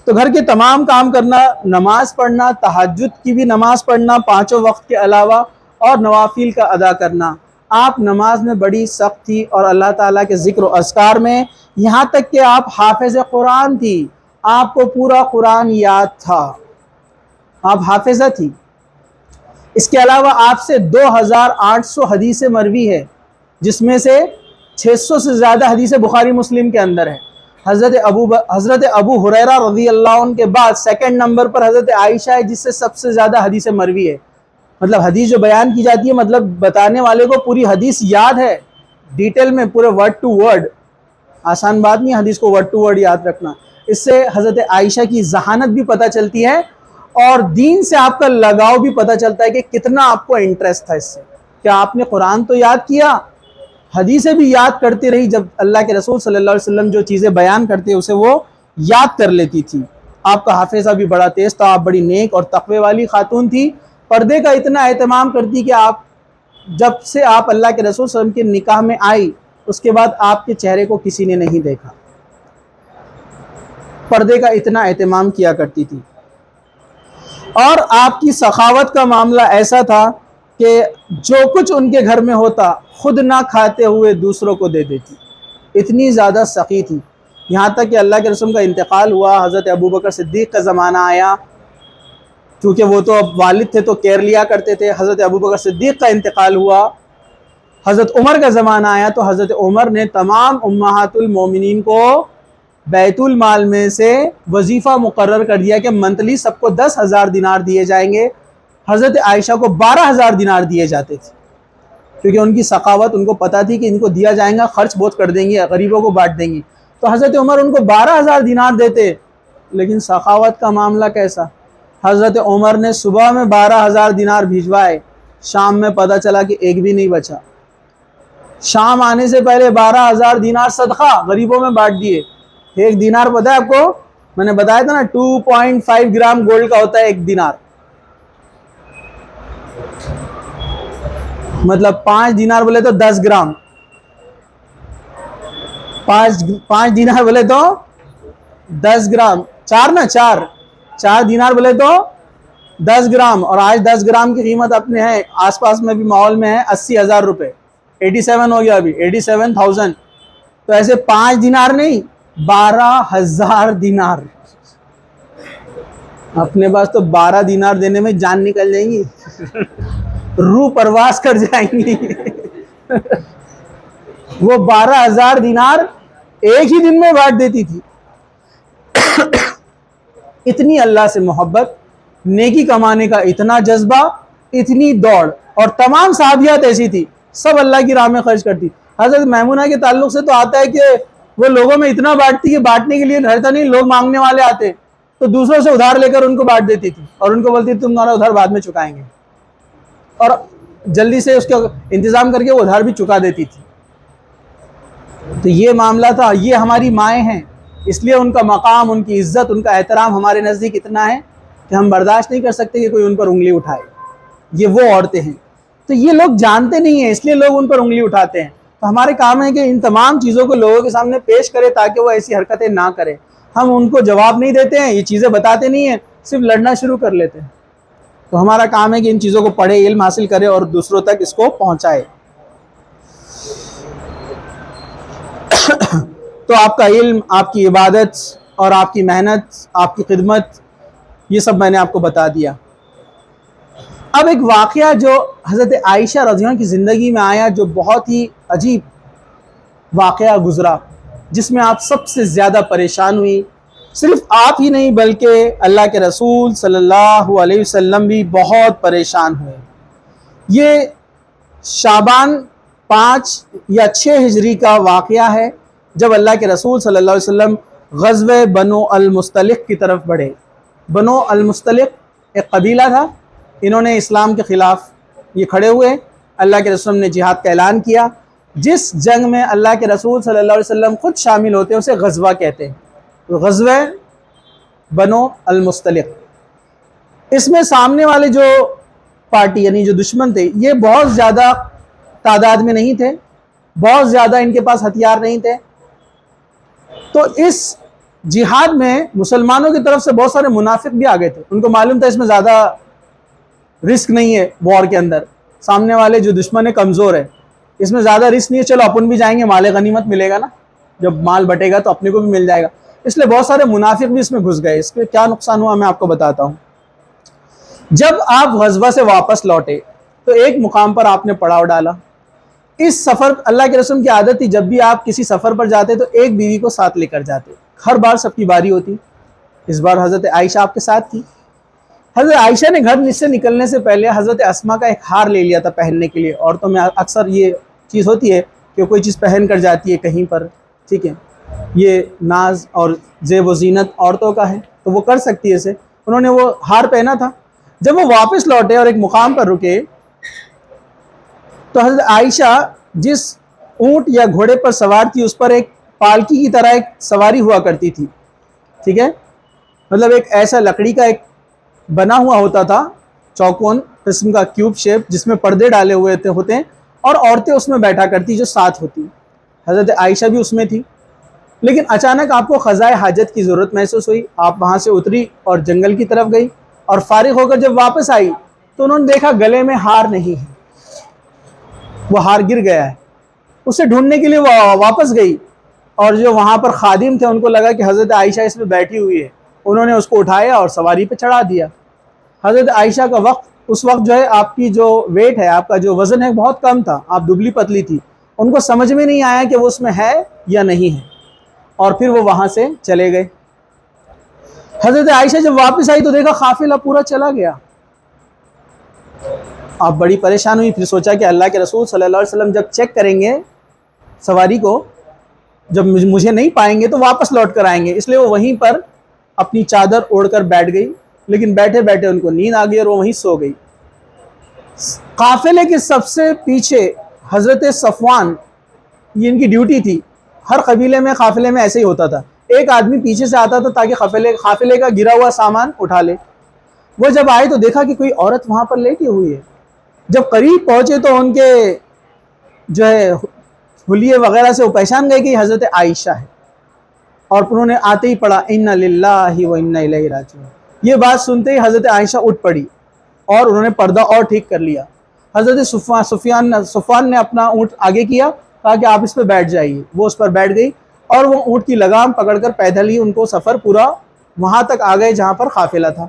تو گھر کے تمام کام کرنا، نماز پڑھنا، تہجد کی بھی نماز پڑھنا 5 وقت کے علاوہ، اور نوافل کا ادا کرنا۔ آپ نماز میں بڑی سخت تھی اور اللہ تعالیٰ کے ذکر و اذکار میں، یہاں تک کہ آپ حافظ قرآن تھی، آپ کو پورا قرآن یاد تھا، آپ حافظہ تھی۔ اس کے علاوہ آپ سے 2800 حدیث مروی ہے، جس میں سے 600 سے زیادہ حدیث بخاری مسلم کے اندر ہے۔ حضرت ابو ہریرہ رضی اللہ عنہ کے بعد سیکنڈ نمبر پر حضرت عائشہ ہے، جس سے سب سے زیادہ حدیث مروی ہے۔ مطلب حدیث جو بیان کی جاتی ہے، مطلب بتانے والے کو پوری حدیث یاد ہے، ڈیٹیل میں، پورے ورڈ ٹو ورڈ۔ آسان بات نہیں حدیث کو ورڈ ٹو ورڈ یاد رکھنا۔ اس سے حضرت عائشہ کی ذہانت بھی پتہ چلتی ہے اور دین سے آپ کا لگاؤ بھی پتہ چلتا ہے کہ کتنا آپ کو انٹرسٹ تھا اس سے۔ کیا آپ نے قرآن تو یاد کیا، حدیثیں بھی یاد کرتی رہی، جب اللہ کے رسول صلی اللہ علیہ وسلم جو چیزیں بیان کرتے اسے وہ یاد کر لیتی تھی۔ آپ کا حافظہ بھی بڑا تیز تھا، آپ بڑی نیک اور تقوی والی خاتون تھی، پردے کا اتنا اہتمام کرتی کہ جب سے آپ اللہ کے رسول صلی اللہ علیہ وسلم کے نکاح میں آئی، اس کے بعد آپ کے چہرے کو کسی نے نہیں دیکھا، پردے کا اتنا اہتمام کیا کرتی تھی۔ اور آپ کی سخاوت کا معاملہ ایسا تھا کہ جو کچھ ان کے گھر میں ہوتا خود نہ کھاتے ہوئے دوسروں کو دے دیتی، اتنی زیادہ سخی تھی۔ یہاں تک کہ اللہ کے رسول کا انتقال ہوا، حضرت ابوبکر صدیق کا زمانہ آیا، کیونکہ وہ تو اب والد تھے تو کیئر لیا کرتے تھے، حضرت ابوبکر صدیق کا انتقال ہوا، حضرت عمر کا زمانہ آیا تو حضرت عمر نے تمام امہات المومنین کو بیت المال میں سے وظیفہ مقرر کر دیا کہ منتھلی سب کو 10,000 دینار دیے جائیں گے۔ حضرت عائشہ کو 12,000 دینار دیے جاتے تھے، کیونکہ ان کی سخاوت، ان کو پتہ تھی کہ ان کو دیا جائے گا، خرچ بہت کر دیں گے، غریبوں کو بانٹ دیں گے، تو حضرت عمر ان کو 12,000 دینار دیتے۔ لیکن سخاوت کا معاملہ کیسا، حضرت عمر نے صبح میں 12,000 دینار بھیجوائے، شام میں پتہ چلا کہ ایک بھی نہیں بچا۔ شام آنے سے پہلے 12,000 دینار صدقہ غریبوں میں بانٹ دیے۔ ایک دینار پتہ ہے آپ کو، میں نے بتایا تھا نا 2.5 گرام گولڈ کا ہوتا ہے ایک دینار، مطلب 5 دینار بولے تو 10 گرام، 5 دینار بولے تو 10 گرام، 4 دینار بولے تو 10 گرام، اور آج 10 گرام کی قیمت اپنے ہیں آس پاس میں بھی ماحول میں ہے 80,000 روپے، 87 ہو گیا ابھی، 87,000۔ تو ایسے 5 دینار نہیں، 12,000 دینار۔ اپنے پاس تو 12 دینار دینے میں جان نکل جائیں گی، روح پرواز کر جائیں گی۔ وہ 12,000 دینار ایک ہی دن میں بانٹ دیتی تھی۔ اتنی اللہ سے محبت، نیکی کمانے کا اتنا جذبہ، اتنی دوڑ، اور تمام صحابیات ایسی تھی، سب اللہ کی راہ میں خرچ کرتی۔ حضرت میمونہ کے تعلق سے تو آتا ہے کہ وہ لوگوں میں اتنا بانٹتی کہ بانٹنے کے لیے رہتا نہیں، لوگ مانگنے والے آتے تو دوسروں سے ادھار لے کر ان کو بانٹ دیتی تھی، اور ان کو بولتی تھی تمہارا ادھار بعد میں چکائیں گے، اور جلدی سے اس کا انتظام کر کے وہ ادھار بھی چکا دیتی تھی۔ تو یہ معاملہ تھا۔ یہ ہماری مائیں ہیں، اس لیے ان کا مقام، ان کی عزت، ان کا احترام ہمارے نزدیک اتنا ہے کہ ہم برداشت نہیں کر سکتے کہ کوئی ان پر انگلی اٹھائے۔ یہ وہ عورتیں ہیں، تو یہ لوگ جانتے نہیں ہیں، اس لیے لوگ ان پر انگلی اٹھاتے ہیں۔ تو ہمارے کام ہے کہ ان تمام چیزوں کو لوگوں کے سامنے پیش کرے تاکہ وہ ایسی حرکتیں نہ کریں۔ ہم ان کو جواب نہیں دیتے ہیں، یہ چیزیں بتاتے نہیں ہیں، صرف لڑنا شروع کر لیتے ہیں۔ تو ہمارا کام ہے کہ ان چیزوں کو پڑھے، علم حاصل کرے اور دوسروں تک اس کو پہنچائے۔ تو آپ کا علم، آپ کی عبادت اور آپ کی محنت، آپ کی خدمت، یہ سب میں نے آپ کو بتا دیا۔ اب ایک واقعہ جو حضرت عائشہ رضی اللہ عنہ کی زندگی میں آیا، جو بہت ہی عجیب واقعہ گزرا، جس میں آپ سب سے زیادہ پریشان ہوئی، صرف آپ ہی نہیں بلکہ اللہ کے رسول صلی اللہ علیہ وسلم بھی بہت پریشان ہوئے۔ یہ شعبان 5 یا 6 ہجری کا واقعہ ہے، جب اللہ کے رسول صلی اللہ علیہ وسلم غزوہ بنو المستلق کی طرف بڑھے۔ بنو المستلق ایک قبیلہ تھا، انہوں نے اسلام کے خلاف یہ کھڑے ہوئے، اللہ کے رسول نے جہاد کا اعلان کیا۔ جس جنگ میں اللہ کے رسول صلی اللہ علیہ وسلم خود شامل ہوتے ہیں اسے غزوہ کہتے ہیں، غزوہ بنو المستلق۔ اس میں سامنے والے جو پارٹی یعنی جو دشمن تھے یہ بہت زیادہ تعداد میں نہیں تھے، بہت زیادہ ان کے پاس ہتھیار نہیں تھے، تو اس جہاد میں مسلمانوں کی طرف سے بہت سارے منافق بھی آگئے تھے۔ ان کو معلوم تھا اس میں زیادہ رسک نہیں ہے، وار کے اندر سامنے والے جو دشمن ہے کمزور ہے، اس میں زیادہ رسک نہیں ہے، چلو اپن بھی جائیں گے، مال غنیمت ملے گا نا، جب مال بٹے گا تو اپنے کو بھی مل جائے گا، اس لیے بہت سارے منافق بھی اس میں گھس گئے۔ اس کے کیا نقصان ہوا میں آپ کو بتاتا ہوں۔ جب آپ غزوہ سے واپس لوٹے تو ایک مقام پر آپ نے پڑاؤ ڈالا۔ اس سفر اللہ کے رسول کی عادت تھی، جب بھی آپ کسی سفر پر جاتے تو ایک بیوی کو ساتھ لے کر جاتے، ہر بار سب کی باری ہوتی، اس بار حضرت عائشہ آپ کے ساتھ تھی۔ حضرت عائشہ نے گھر سے نکلنے سے پہلے حضرت اسما کا ایک ہار لے لیا تھا پہننے کے لیے۔ عورتوں میں اکثر یہ چیز ہوتی ہے کہ کوئی چیز پہن کر جاتی ہے کہیں پر، ٹھیک ہے، یہ ناز اور زیب و زینت عورتوں کا ہے تو وہ کر سکتی ہے اسے۔ انہوں نے وہ ہار پہنا تھا۔ جب وہ واپس لوٹے اور ایک مقام پر رکے تو حضرت عائشہ جس اونٹ یا گھوڑے پر سوار تھی اس پر ایک پالکی کی طرح ایک سواری ہوا کرتی تھی، ٹھیک ہے، مطلب ایک ایسا لکڑی کا ایک بنا ہوا ہوتا تھا چوکون قسم کا کیوب شیپ، جس میں پردے ڈالے ہوئے ہوتے ہیں، اور عورتیں اس میں بیٹھا کرتی جو ساتھ ہوتی۔ حضرت عائشہ بھی اس میں تھی، لیکن اچانک آپ کو قضائے حاجت کی ضرورت محسوس ہوئی، آپ وہاں سے اتری اور جنگل کی طرف گئی، اور فارغ ہو کر جب واپس آئی تو انہوں نے دیکھا گلے میں ہار نہیں ہے، وہ ہار گر گیا ہے۔ اسے ڈھونڈنے کے لیے وہ واپس گئی، اور جو وہاں پر خادم تھے ان کو لگا کہ حضرت عائشہ اس میں بیٹھی ہوئی ہے، انہوں نے اس کو اٹھایا اور سواری پہ چڑھا دیا۔ حضرت عائشہ کا اس وقت جو ہے آپ کی جو ویٹ ہے، آپ کا جو وزن ہے بہت کم تھا، آپ دبلی پتلی تھی، ان کو سمجھ میں نہیں آیا کہ وہ اس میں ہے یا نہیں ہے، اور پھر وہ وہاں سے چلے گئے۔ حضرت عائشہ جب واپس آئی تو دیکھا قافلہ پورا چلا گیا۔ آپ بڑی پریشان ہوئی، پھر سوچا کہ اللہ کے رسول صلی اللہ علیہ وسلم جب چیک کریں گے سواری کو، جب مجھے نہیں پائیں گے تو واپس لوٹ کر آئیں گے، اس لیے وہ وہیں پر اپنی چادر اوڑھ کر بیٹھ گئی، لیکن بیٹھے بیٹھے ان کو نیند آ گئی اور وہ وہیں سو گئی۔ قافلے کے سب سے پیچھے حضرت صفوان، یہ ان کی ڈیوٹی تھی، ہر قبیلے میں قافلے میں ایسے ہی ہوتا تھا، ایک آدمی پیچھے سے آتا تھا تاکہ قافلے کا گرا ہوا سامان اٹھا لے۔ وہ جب آئے تو دیکھا کہ کوئی عورت وہاں پر لیٹی ہوئی ہے۔ جب قریب پہنچے تو ان کے جو ہے حلیے وغیرہ سے وہ پہچان گئے کہ یہ حضرت عائشہ ہے، اور انہوں نے آتے ہی پڑھا اِنَّ لِلَّهِ وَإِنَّا إِلَيْهِ رَاجِعُونَ۔ یہ بات سنتے ہی حضرت عائشہ اٹھ پڑی اور انہوں نے پردہ اور ٹھیک کر لیا۔ حضرت صفوان نے اپنا اونٹ آگے کیا، کہا کہ آپ اس پہ بیٹھ جائیے، وہ اس پر بیٹھ گئی، اور وہ اونٹ کی لگام پکڑ کر پیدل ہی ان کو سفر پورا وہاں تک آ گئے جہاں پر قافلہ تھا۔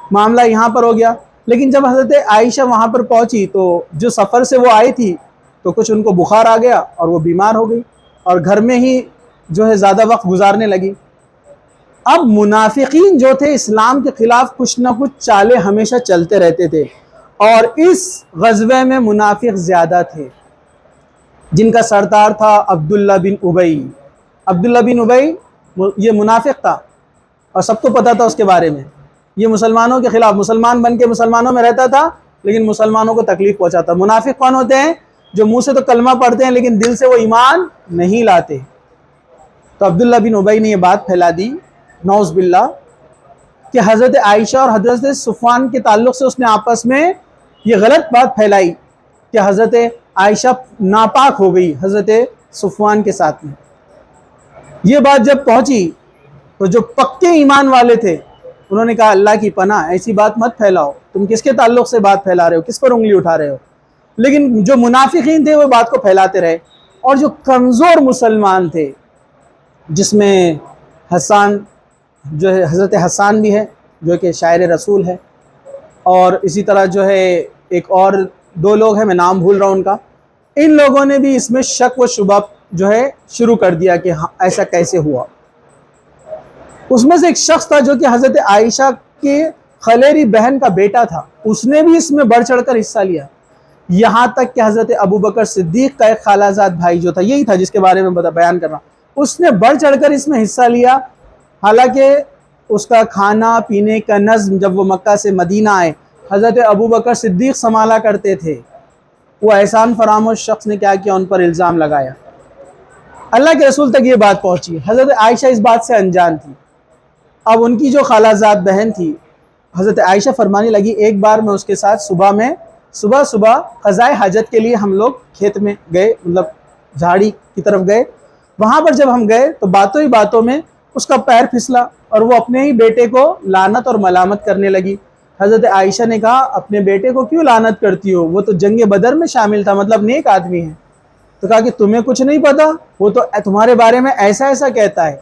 معاملہ یہاں پر ہو گیا، لیکن جب حضرت عائشہ وہاں پر پہنچی تو جو سفر سے وہ آئی تھی تو کچھ ان کو بخار آ گیا اور وہ بیمار ہو گئی، اور گھر میں ہی جو ہے زیادہ وقت گزارنے لگی۔ اب منافقین جو تھے اسلام کے خلاف کچھ نہ کچھ چالیں ہمیشہ چلتے رہتے تھے، اور اس غزوے میں منافق زیادہ تھے، جن کا سردار تھا عبداللہ بن ابی۔ عبداللہ بن ابی یہ منافق تھا اور سب کو پتا تھا اس کے بارے میں، یہ مسلمانوں کے خلاف مسلمان بن کے مسلمانوں میں رہتا تھا لیکن مسلمانوں کو تکلیف پہنچاتا۔ منافق کون ہوتے ہیں؟ جو منہ سے تو کلمہ پڑھتے ہیں لیکن دل سے وہ ایمان نہیں لاتے۔ تو عبداللہ بن ابی نے یہ بات پھیلا دی، نعوذ باللہ، کہ حضرت عائشہ اور حضرت صفوان کے تعلق سے اس نے آپس میں یہ غلط بات پھیلائی کہ حضرت عائشہ ناپاک ہو گئی حضرت صفوان کے ساتھ میں۔ یہ بات جب پہنچی تو جو پکے ایمان والے تھے انہوں نے کہا اللہ کی پناہ، ایسی بات مت پھیلاؤ، تم کس کے تعلق سے بات پھیلا رہے ہو، کس پر انگلی اٹھا رہے ہو؟ لیکن جو منافقین تھے وہ بات کو پھیلاتے رہے، اور جو کمزور مسلمان تھے، جس میں حسان جو ہے، حضرت حسان بھی ہے جو کہ شاعر رسول ہے، اور اسی طرح جو ہے ایک اور 2 لوگ ہیں، میں نام بھول رہا ہوں ان کا، ان لوگوں نے بھی اس میں شک و شبہ جو ہے شروع کر دیا کہ ہاں ایسا کیسے ہوا۔ اس میں سے ایک شخص تھا جو کہ حضرت عائشہ کے خلیری بہن کا بیٹا تھا، اس نے بھی اس میں بڑھ چڑھ کر حصہ لیا، یہاں تک کہ حضرت ابو بکر صدیق کا ایک خالہ زاد بھائی جو تھا، یہی تھا جس کے بارے میں بیان کر رہا ہوں، اس نے بڑھ چڑھ کر اس میں حصہ لیا۔ حالانکہ اس کا کھانا پینے کا نظم جب وہ مکہ سے مدینہ آئے حضرت ابو بکر صدیق سنبھالا کرتے تھے، وہ احسان فراموش شخص نے کیا کیا، ان پر الزام لگایا۔ اللہ کے رسول تک یہ بات پہنچی، حضرت عائشہ اس بات سے انجان تھی۔ اب ان کی جو خالہ زاد بہن تھی، حضرت عائشہ فرمانے لگی ایک بار میں اس کے ساتھ صبح قضاء حاجت کے لیے ہم لوگ کھیت میں گئے، مطلب جھاڑی کی طرف گئے، وہاں پر جب ہم گئے تو باتوں ہی باتوں میں اس کا پیر پھسلا اور وہ اپنے ہی بیٹے کو لعنت اور ملامت کرنے لگی۔ حضرت عائشہ نے کہا اپنے بیٹے کو کیوں لعنت کرتی ہو، وہ تو جنگ بدر میں شامل تھا، مطلب نیک آدمی ہے۔ تو کہا کہ تمہیں کچھ نہیں پتا، وہ تو تمہارے بارے میں ایسا ایسا کہتا ہے۔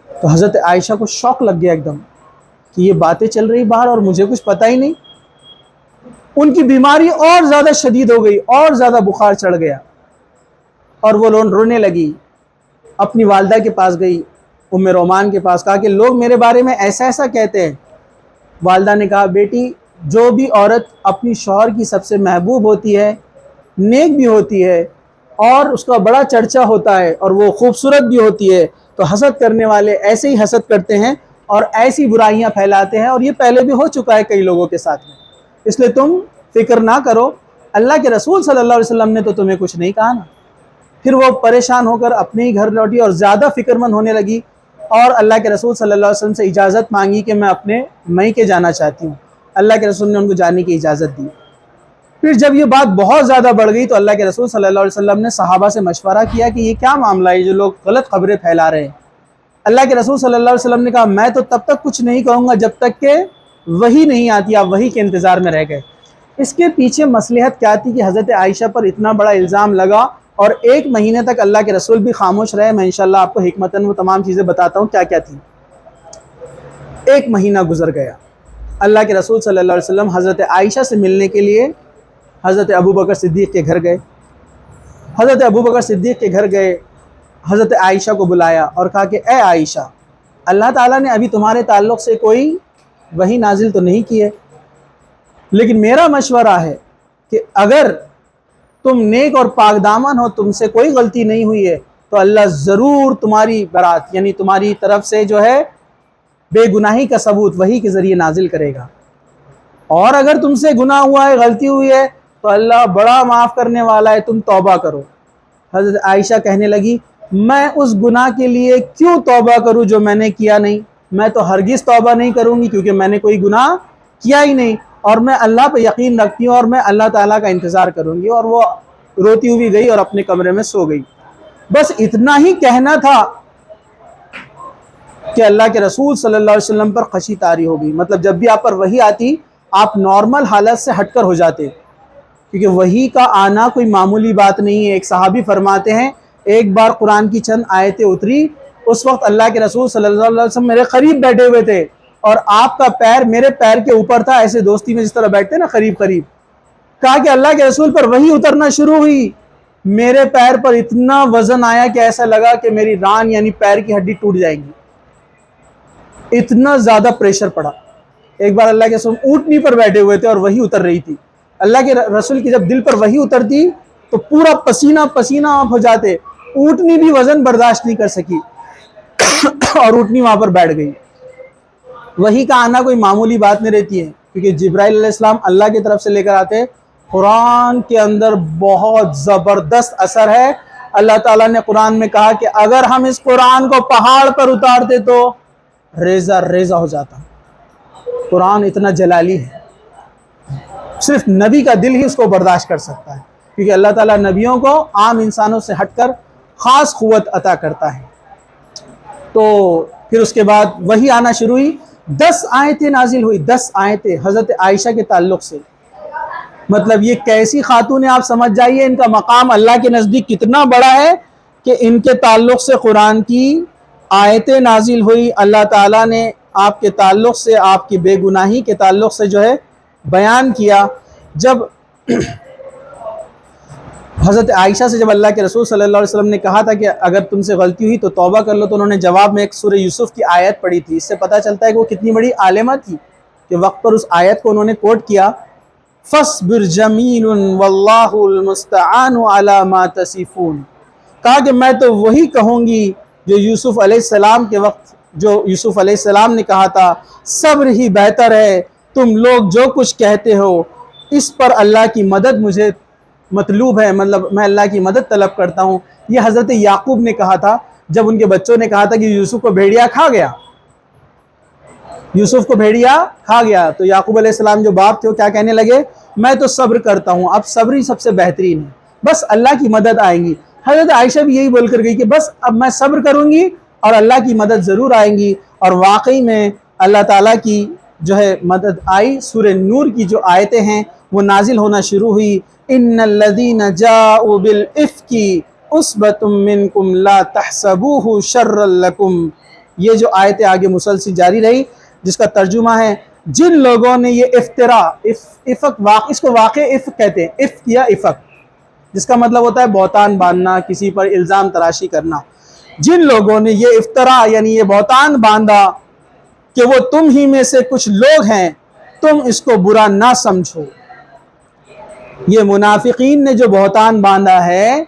تو حضرت عائشہ کو شوق لگ گیا ایک دم کہ یہ باتیں چل رہی باہر اور مجھے کچھ پتہ ہی نہیں۔ ان کی بیماری اور زیادہ شدید ہو گئی، اور زیادہ بخار چڑھ گیا، اور وہ رونے لگی، اپنی والدہ کے پاس گئی، ام رومان کے پاس، کہا کہ لوگ میرے بارے میں ایسا ایسا کہتے ہیں۔ والدہ نے کہا بیٹی، جو بھی عورت اپنی شوہر کی سب سے محبوب ہوتی ہے، نیک بھی ہوتی ہے اور اس کا بڑا چرچا ہوتا ہے اور وہ خوبصورت بھی ہوتی ہے، تو حسد کرنے والے ایسے ہی حسد کرتے ہیں اور ایسی برائیاں پھیلاتے ہیں، اور یہ پہلے بھی ہو چکا ہے کئی لوگوں کے ساتھ میں، اس لیے تم فکر نہ کرو، اللہ کے رسول صلی اللہ علیہ وسلم نے تو تمہیں کچھ نہیں کہا نا۔ پھر وہ پریشان ہو کر اپنے ہی گھر لوٹی اور زیادہ فکر مند ہونے لگی، اور اللہ کے رسول صلی اللہ علیہ وسلم سے اجازت مانگی کہ میں اپنے میکے جانا چاہتی ہوں۔ اللہ کے رسول نے ان کو جانے کی اجازت دی۔ پھر جب یہ بات بہت زیادہ بڑھ گئی تو اللہ کے رسول صلی اللہ علیہ وسلم نے صحابہ سے مشورہ کیا کہ یہ کیا معاملہ ہے جو لوگ غلط خبریں پھیلا رہے ہیں۔ اللہ کے رسول صلی اللہ علیہ وسلم نے کہا میں تو تب تک کچھ نہیں کہوں گا جب تک کہ وحی نہیں آتی، آپ وحی کے انتظار میں رہ گئے۔ اس کے پیچھے مصلحت کیا تھی کہ حضرت عائشہ پر اتنا بڑا الزام لگا اور 1 مہینے تک اللہ کے رسول بھی خاموش رہے۔ میں انشاءاللہ آپ کو حکمتاً وہ تمام چیزیں بتاتا ہوں کیا کیا تھی۔ 1 مہینہ گزر گیا، اللہ کے رسول صلی اللہ علیہ وسلم حضرت عائشہ سے ملنے کے لیے حضرت ابو بکر صدیق کے گھر گئے۔ حضرت ابو بکر صدیق کے گھر گئے، حضرت عائشہ کو بلایا اور کہا کہ اے عائشہ، اللہ تعالیٰ نے ابھی تمہارے تعلق سے کوئی وحی نازل تو نہیں کی ہے، لیکن میرا مشورہ ہے کہ اگر تم نیک اور پاک دامن ہو، تم سے کوئی غلطی نہیں ہوئی ہے، تو اللہ ضرور تمہاری برات، یعنی تمہاری طرف سے جو ہے بے گناہی کا ثبوت وحی کے ذریعے نازل کرے گا، اور اگر تم سے گناہ ہوا ہے، غلطی ہوئی ہے، تو اللہ بڑا معاف کرنے والا ہے، تم توبہ کرو۔ حضرت عائشہ کہنے لگی میں اس گناہ کے لیے کیوں توبہ کروں جو میں نے کیا نہیں، میں تو ہرگز توبہ نہیں کروں گی کیونکہ میں نے کوئی گناہ کیا ہی نہیں، اور میں اللہ پہ یقین رکھتی ہوں اور میں اللہ تعالیٰ کا انتظار کروں گی۔ اور وہ روتی ہوئی گئی اور اپنے کمرے میں سو گئی۔ بس اتنا ہی کہنا تھا کہ اللہ کے رسول صلی اللہ علیہ وسلم پر خشی طاری ہو گئی، مطلب جب بھی آپ پر وحی آتی آپ نارمل حالت سے ہٹ کر ہو جاتے، کیونکہ وحی کا آنا کوئی معمولی بات نہیں ہے۔ ایک صحابی فرماتے ہیں ایک بار قرآن کی چند آیتیں اتری، اس وقت اللہ کے رسول صلی اللہ علیہ وسلم میرے قریب بیٹھے ہوئے تھے اور آپ کا پیر میرے پیر کے اوپر تھا، ایسے دوستی میں جس طرح بیٹھتے ہیں نا قریب قریب۔ کہا کہ اللہ کے رسول پر وحی اترنا شروع ہوئی، میرے پیر پر اتنا وزن آیا کہ ایسا لگا کہ میری ران یعنی پیر کی ہڈی ٹوٹ جائے گی، اتنا زیادہ پریشر پڑا۔ ایک بار اللہ کے رسول اونٹنی پر بیٹھے ہوئے تھے اور وحی اتر رہی تھی، اللہ کے رسول کی جب دل پر وحی اترتی تو پورا پسینہ پسینہ آپ ہو جاتے، اونٹنی بھی وزن برداشت نہیں کر سکی اور اونٹنی وہاں پر بیٹھ گئی۔ وحی کا آنا کوئی معمولی بات نہیں رہتی ہے، کیونکہ جبرائیل علیہ السلام اللہ کی طرف سے لے کر آتے۔ قرآن کے اندر بہت زبردست اثر ہے۔ اللہ تعالیٰ نے قرآن میں کہا کہ اگر ہم اس قرآن کو پہاڑ پر اتارتے تو ریزہ ریزہ ہو جاتا۔ قرآن اتنا جلالی ہے، صرف نبی کا دل ہی اس کو برداشت کر سکتا ہے، کیونکہ اللہ تعالیٰ نبیوں کو عام انسانوں سے ہٹ کر خاص قوت عطا کرتا ہے۔ تو پھر اس کے بعد وحی آنا شروع ہوئی، 10 آیتیں نازل ہوئی، 10 آیتیں حضرت عائشہ کے تعلق سے۔ مطلب یہ کیسی خاتون ہے آپ سمجھ جائیے، ان کا مقام اللہ کے نزدیک کتنا بڑا ہے کہ ان کے تعلق سے قرآن کی آیتیں نازل ہوئی۔ اللہ تعالیٰ نے آپ کے تعلق سے، آپ کی بے گناہی کے تعلق سے جو ہے بیان کیا۔ جب حضرت عائشہ سے جب اللہ کے رسول صلی اللہ علیہ وسلم نے کہا تھا کہ اگر تم سے غلطی ہوئی تو توبہ کر لو، تو انہوں نے جواب میں ایک سورہ یوسف کی آیت پڑھی تھی۔ اس سے پتہ چلتا ہے کہ وہ کتنی بڑی عالمہ تھی کہ وقت پر اس آیت کو انہوں نے کوٹ کیا، فَاصْبِرْ جَمِيلٌ وَاللَّهُ الْمُسْتَعَانُ عَلَى مَا تَصِفُونَ، کہا کہ میں تو وہی کہوں گی جو یوسف علیہ السلام کے وقت جو یوسف علیہ السلام نے کہا تھا، صبر ہی بہتر ہے، تم لوگ جو کچھ کہتے ہو اس پر اللہ کی مدد مجھے مطلوب ہے، مطلب میں اللہ کی مدد طلب کرتا ہوں۔ یہ حضرت یعقوب نے کہا تھا جب ان کے بچوں نے کہا تھا کہ یوسف کو بھیڑیا کھا گیا، یوسف کو بھیڑیا کھا گیا، تو یعقوب علیہ السلام جو باپ تھے وہ کیا کہنے لگے، میں تو صبر کرتا ہوں، اب صبر ہی سب سے بہترین ہے، بس اللہ کی مدد آئیں گی۔ حضرت عائشہ بھی یہی بول کر گئی کہ بس اب میں صبر کروں گی اور اللہ کی مدد ضرور آئیں گی، اور واقعی میں اللہ تعالیٰ کی جو ہے مدد آئی۔ سورہ نور کی جو آیتیں ہیں وہ نازل ہونا شروع ہوئی، ان الذین جاؤوا بالافک عصبۃ منکم لا تحسبوہ شرا لکم، یہ جو آیتیں آگے مسلسل جاری رہی، جس کا ترجمہ ہے جن لوگوں نے یہ افطرا، اس کو واقع افک کہتے ہیں، افک یا افک، جس کا مطلب ہوتا ہے بہتان باندھنا، کسی پر الزام تراشی کرنا، جن لوگوں نے یہ افطرا یعنی یہ بہتان باندھا کہ وہ تم ہی میں سے کچھ لوگ ہیں، تم اس کو برا نہ سمجھو۔ یہ منافقین نے جو بہتان باندھا ہے،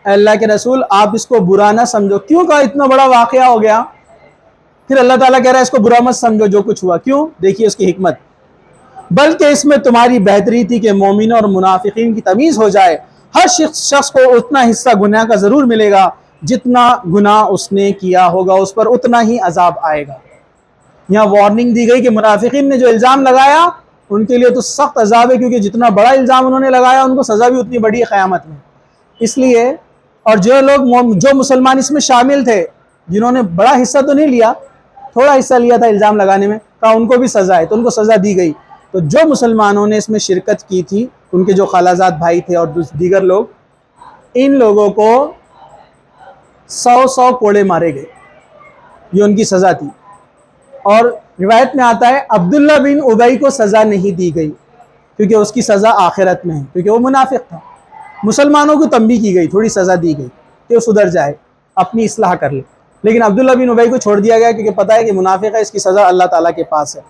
اللہ کے رسول آپ اس کو برا نہ سمجھو۔ کیوں کہا اتنا بڑا واقعہ ہو گیا؟ پھر اللہ تعالیٰ کہہ رہا ہے اس کو برا مت سمجھو جو کچھ ہوا، کیوں؟ دیکھیے اس کی حکمت، بلکہ اس میں تمہاری بہتری تھی کہ مومنوں اور منافقین کی تمیز ہو جائے، ہر شخص کو اتنا حصہ گناہ کا ضرور ملے گا جتنا گناہ اس نے کیا ہوگا، اس پر اتنا ہی عذاب آئے گا۔ یہاں وارننگ دی گئی کہ منافقین نے جو الزام لگایا ان کے لیے تو سخت عذاب ہے، کیونکہ جتنا بڑا الزام انہوں نے لگایا ان کو سزا بھی اتنی بڑی ہے قیامت میں۔ اس لیے اور جو مسلمان اس میں شامل تھے، جنہوں نے بڑا حصہ تو نہیں لیا، تھوڑا حصہ لیا تھا الزام لگانے میں، کہا ان کو بھی سزا ہے، تو ان کو سزا دی گئی۔ تو جو مسلمانوں نے اس میں شرکت کی تھی، ان کے جو خالازاد بھائی تھے اور دیگر لوگ، ان لوگوں کو 100 کوڑے مارے گئے، یہ ان کی سزا تھی۔ اور روایت میں آتا ہے عبداللہ بن ابی کو سزا نہیں دی گئی، کیونکہ اس کی سزا آخرت میں ہے، کیونکہ وہ منافق تھا۔ مسلمانوں کو تنبیہ کی گئی، تھوڑی سزا دی گئی کہ وہ سدھر جائے، اپنی اصلاح کر لے، لیکن عبداللہ بن ابی کو چھوڑ دیا گیا کیونکہ پتہ ہے کہ منافق ہے، اس کی سزا اللہ تعالیٰ کے پاس ہے۔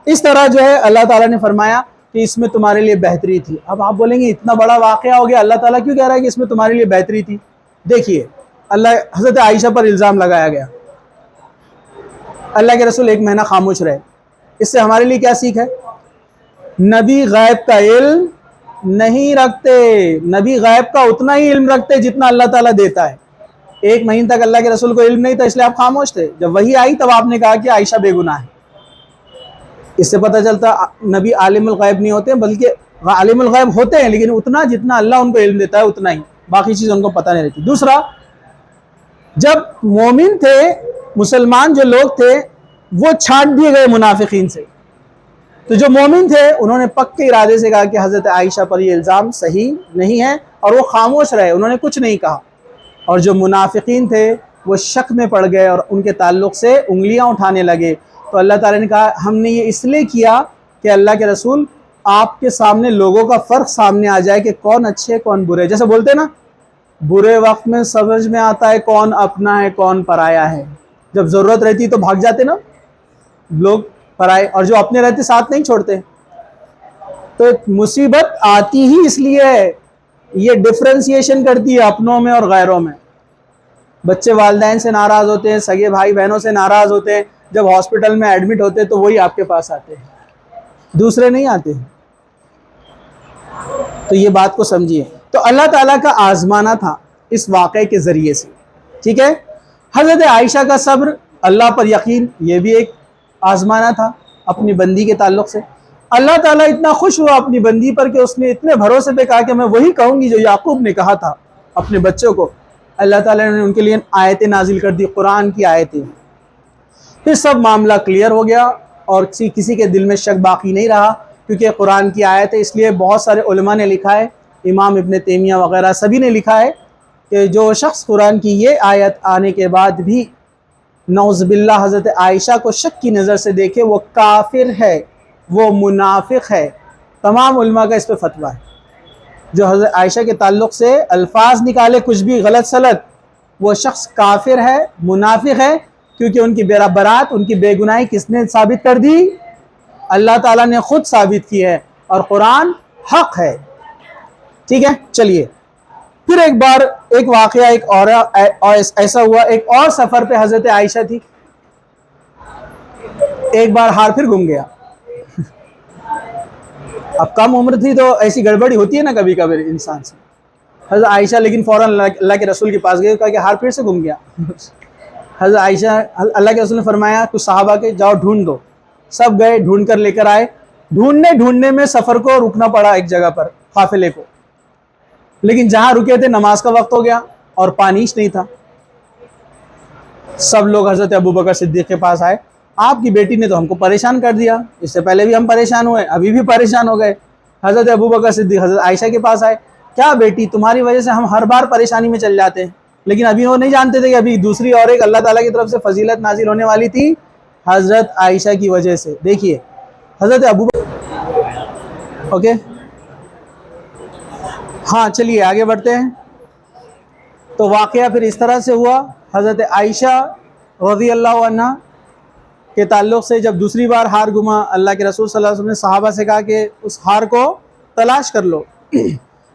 اس طرح جو ہے اللہ تعالیٰ نے فرمایا کہ اس میں تمہارے لیے بہتری تھی۔ اب آپ بولیں گے اتنا بڑا واقعہ ہو گیا، اللہ تعالیٰ کیوں کہہ رہا ہے کہ اس میں تمہارے لیے بہتری تھی؟ دیکھیے حضرت عائشہ پر الزام لگایا گیا، اللہ کے رسول 1 مہینہ خاموش رہے، اس سے ہمارے لیے کیا سیکھ ہے؟ نبی غیب کا علم نہیں رکھتے، نبی غیب کا اتنا ہی علم رکھتے جتنا اللہ تعالیٰ دیتا ہے۔ 1 مہینے تک اللہ کے رسول کو علم نہیں تھا، اس لیے آپ خاموش تھے، جب وحی آئی تب آپ نے کہا کہ عائشہ بے گناہ ہے۔ اس سے پتہ چلتا نبی عالم الغیب نہیں ہوتے، بلکہ عالم الغیب ہوتے ہیں، لیکن اتنا جتنا اللہ ان کو علم دیتا ہے اتنا ہی، باقی چیز ان کو پتہ نہیں رہتی۔ دوسرا، جب مومن تھے، مسلمان جو لوگ تھے، وہ چھانٹ دیے گئے منافقین سے، تو جو مومن تھے انہوں نے پکے ارادے سے کہا کہ حضرت عائشہ پر یہ الزام صحیح نہیں ہے، اور وہ خاموش رہے، انہوں نے کچھ نہیں کہا۔ اور جو منافقین تھے وہ شک میں پڑ گئے اور ان کے تعلق سے انگلیاں اٹھانے لگے، تو اللہ تعالیٰ نے کہا ہم نے یہ اس لیے کیا کہ اللہ کے رسول آپ کے سامنے لوگوں کا فرق سامنے آ جائے کہ کون اچھے کون برے، جیسے بولتے نا برے وقت میں سمجھ میں آتا ہے کون اپنا ہے کون پرایا ہے، جب ضرورت رہتی تو بھاگ جاتے نا لوگ پرائے، اور جو اپنے رہتے ساتھ نہیں چھوڑتے۔ تو مصیبت آتی ہی اس لیے ہے، یہ ڈفرینسیشن کرتی ہے اپنوں میں اور غیروں میں۔ بچے والدین سے ناراض ہوتے ہیں، سگے بھائی بہنوں سے ناراض ہوتے ہیں، جب ہاسپٹل میں ایڈمٹ ہوتے ہیں تو وہی آپ کے پاس آتے ہیں، دوسرے نہیں آتے ہیں۔ تو یہ بات کو سمجھیے، تو اللہ تعالیٰ کا آزمانا تھا اس واقعے کے ذریعے سے، ٹھیک ہے۔ حضرت عائشہ کا صبر، اللہ پر یقین، یہ بھی ایک آزمانا تھا اپنی بندی کے تعلق سے۔ اللہ تعالیٰ اتنا خوش ہوا اپنی بندی پر کہ اس نے اتنے بھروسے پہ کہا کہ میں وہی کہوں گی جو یعقوب نے کہا تھا اپنے بچوں کو۔ اللہ تعالیٰ نے ان کے لیے آیتیں نازل کر دی، قرآن کی آیتیں، پھر سب معاملہ کلیئر ہو گیا اور کسی کے دل میں شک باقی نہیں رہا، کیونکہ قرآن کی آیت ہے۔ اس لیے بہت سارے علماء نے لکھا ہے، امام ابن تیمیہ وغیرہ سبھی نے لکھا ہے کہ جو شخص قرآن کی یہ آیت آنے کے بعد بھی نعوذ باللہ حضرت عائشہ کو شک کی نظر سے دیکھے، وہ کافر ہے، وہ منافق ہے۔ تمام علماء کا اس پہ فتویٰ ہے، جو حضرت عائشہ کے تعلق سے الفاظ نکالے کچھ بھی غلط سلط، وہ شخص کافر ہے، منافق ہے، کیونکہ ان کی برات، ان کی بے گناہی کس نے ثابت کر دی؟ اللہ تعالیٰ نے خود ثابت کی ہے، اور قرآن حق ہے۔ ٹھیک ہے، چلیے پھر ایک بار ایک واقعہ ایک اور ایسا ہوا، ایک اور سفر پہ حضرت عائشہ تھی، ایک بار ہار پھر گم گیا۔ اب کم عمر تھی تو ایسی گڑبڑی ہوتی ہے نا کبھی کبھی انسان سے۔ حضرت عائشہ لیکن فوراً اللہ کے رسول کے پاس گئے، کہا کہ ہار پھر سے گم گیا۔ حضرت عائشہ، اللہ کے رسول نے فرمایا کچھ صحابہ کے جاؤ ڈھونڈ دو، سب گئے ڈھونڈ کر لے کر آئے۔ ڈھونڈنے میں سفر کو رکنا پڑا ایک جگہ پر، قافلے کو، لیکن جہاں رکے تھے نماز کا وقت ہو گیا اور پانیش نہیں تھا۔ سب لوگ حضرت ابوبکر صدیق کے پاس آئے، آپ کی بیٹی نے تو ہم کو پریشان کر دیا، اس سے پہلے بھی ہم پریشان ہوئے، ابھی بھی پریشان ہو گئے۔ حضرت ابوبکر صدیق حضرت عائشہ کے پاس آئے، کیا بیٹی تمہاری وجہ سے ہم ہر بار پریشانی میں چل جاتے ہیں، لیکن ابھی وہ نہیں جانتے تھے کہ ابھی دوسری اور ایک اللہ تعالیٰ کی طرف سے فضیلت نازل ہونے والی تھی حضرت عائشہ کی وجہ سے۔ دیکھیے حضرت ابوبکر، اوکے ہاں چلیے آگے بڑھتے ہیں۔ تو واقعہ پھر اس طرح سے ہوا، حضرت عائشہ رضی اللہ عنہ کے تعلق سے جب دوسری بار ہار گما، اللہ کے رسول صلی اللہ علیہ وسلم نے صحابہ سے کہا کہ اس ہار کو تلاش کر لو۔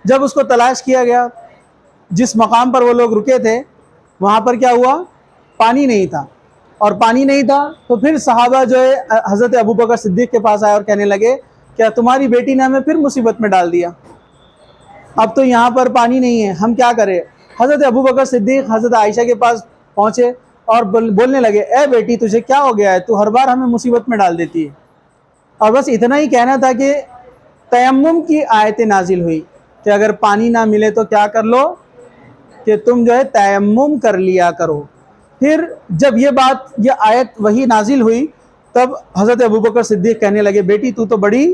جب اس کو تلاش کیا گیا، جس مقام پر وہ لوگ رکے تھے وہاں پر کیا ہوا؟ پانی نہیں تھا، اور پانی نہیں تھا تو پھر صحابہ جو ہے حضرت ابوبکر صدیق کے پاس آئے اور کہنے لگے کیا تمہاری بیٹی نے ہمیں پھر مصیبت میں ڈال دیا، اب تو یہاں پر پانی نہیں ہے، ہم کیا کریں؟ حضرت ابوبکر صدیق حضرت عائشہ کے پاس پہنچے اور بولنے لگے اے بیٹی تجھے کیا ہو گیا ہے، تو ہر بار ہمیں مصیبت میں ڈال دیتی ہے۔ اور بس اتنا ہی کہنا تھا کہ تیمم کی آیت نازل ہوئی کہ اگر پانی نہ ملے تو کیا کر لو کہ تم جو ہے تیمم کر لیا کرو۔ پھر جب یہ آیت وہی نازل ہوئی تب حضرت ابوبکر صدیق کہنے لگے بیٹی تو بڑی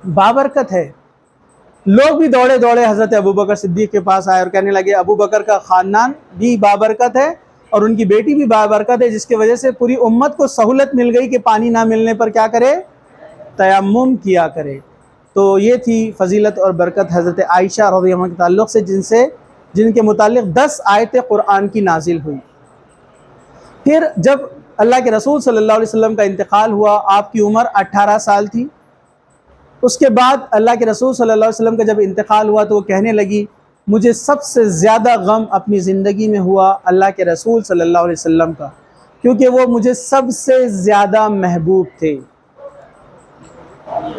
بابرکت ہے۔ لوگ بھی دوڑے دوڑے حضرت ابوبکر صدیق کے پاس آئے اور کہنے لگے ابوبکر کا خاندان بھی بابرکت ہے اور ان کی بیٹی بھی بابرکت ہے، جس کی وجہ سے پوری امت کو سہولت مل گئی کہ پانی نہ ملنے پر کیا کرے؟ تیمم کیا کرے۔ تو یہ تھی فضیلت اور برکت حضرت عائشہ رضی اللہ عنہ کے تعلق سے جن کے متعلق 10 آیتیں قرآن کی نازل ہوئی۔ پھر جب اللہ کے رسول صلی اللہ علیہ وسلم کا انتقال ہوا، آپ کی عمر 18 سال تھی۔ اس کے بعد اللہ کے رسول صلی اللہ علیہ وسلم کا جب انتقال ہوا تو وہ کہنے لگی مجھے سب سے زیادہ غم اپنی زندگی میں ہوا اللہ کے رسول صلی اللہ علیہ وسلم کا، کیونکہ وہ مجھے سب سے زیادہ محبوب تھے۔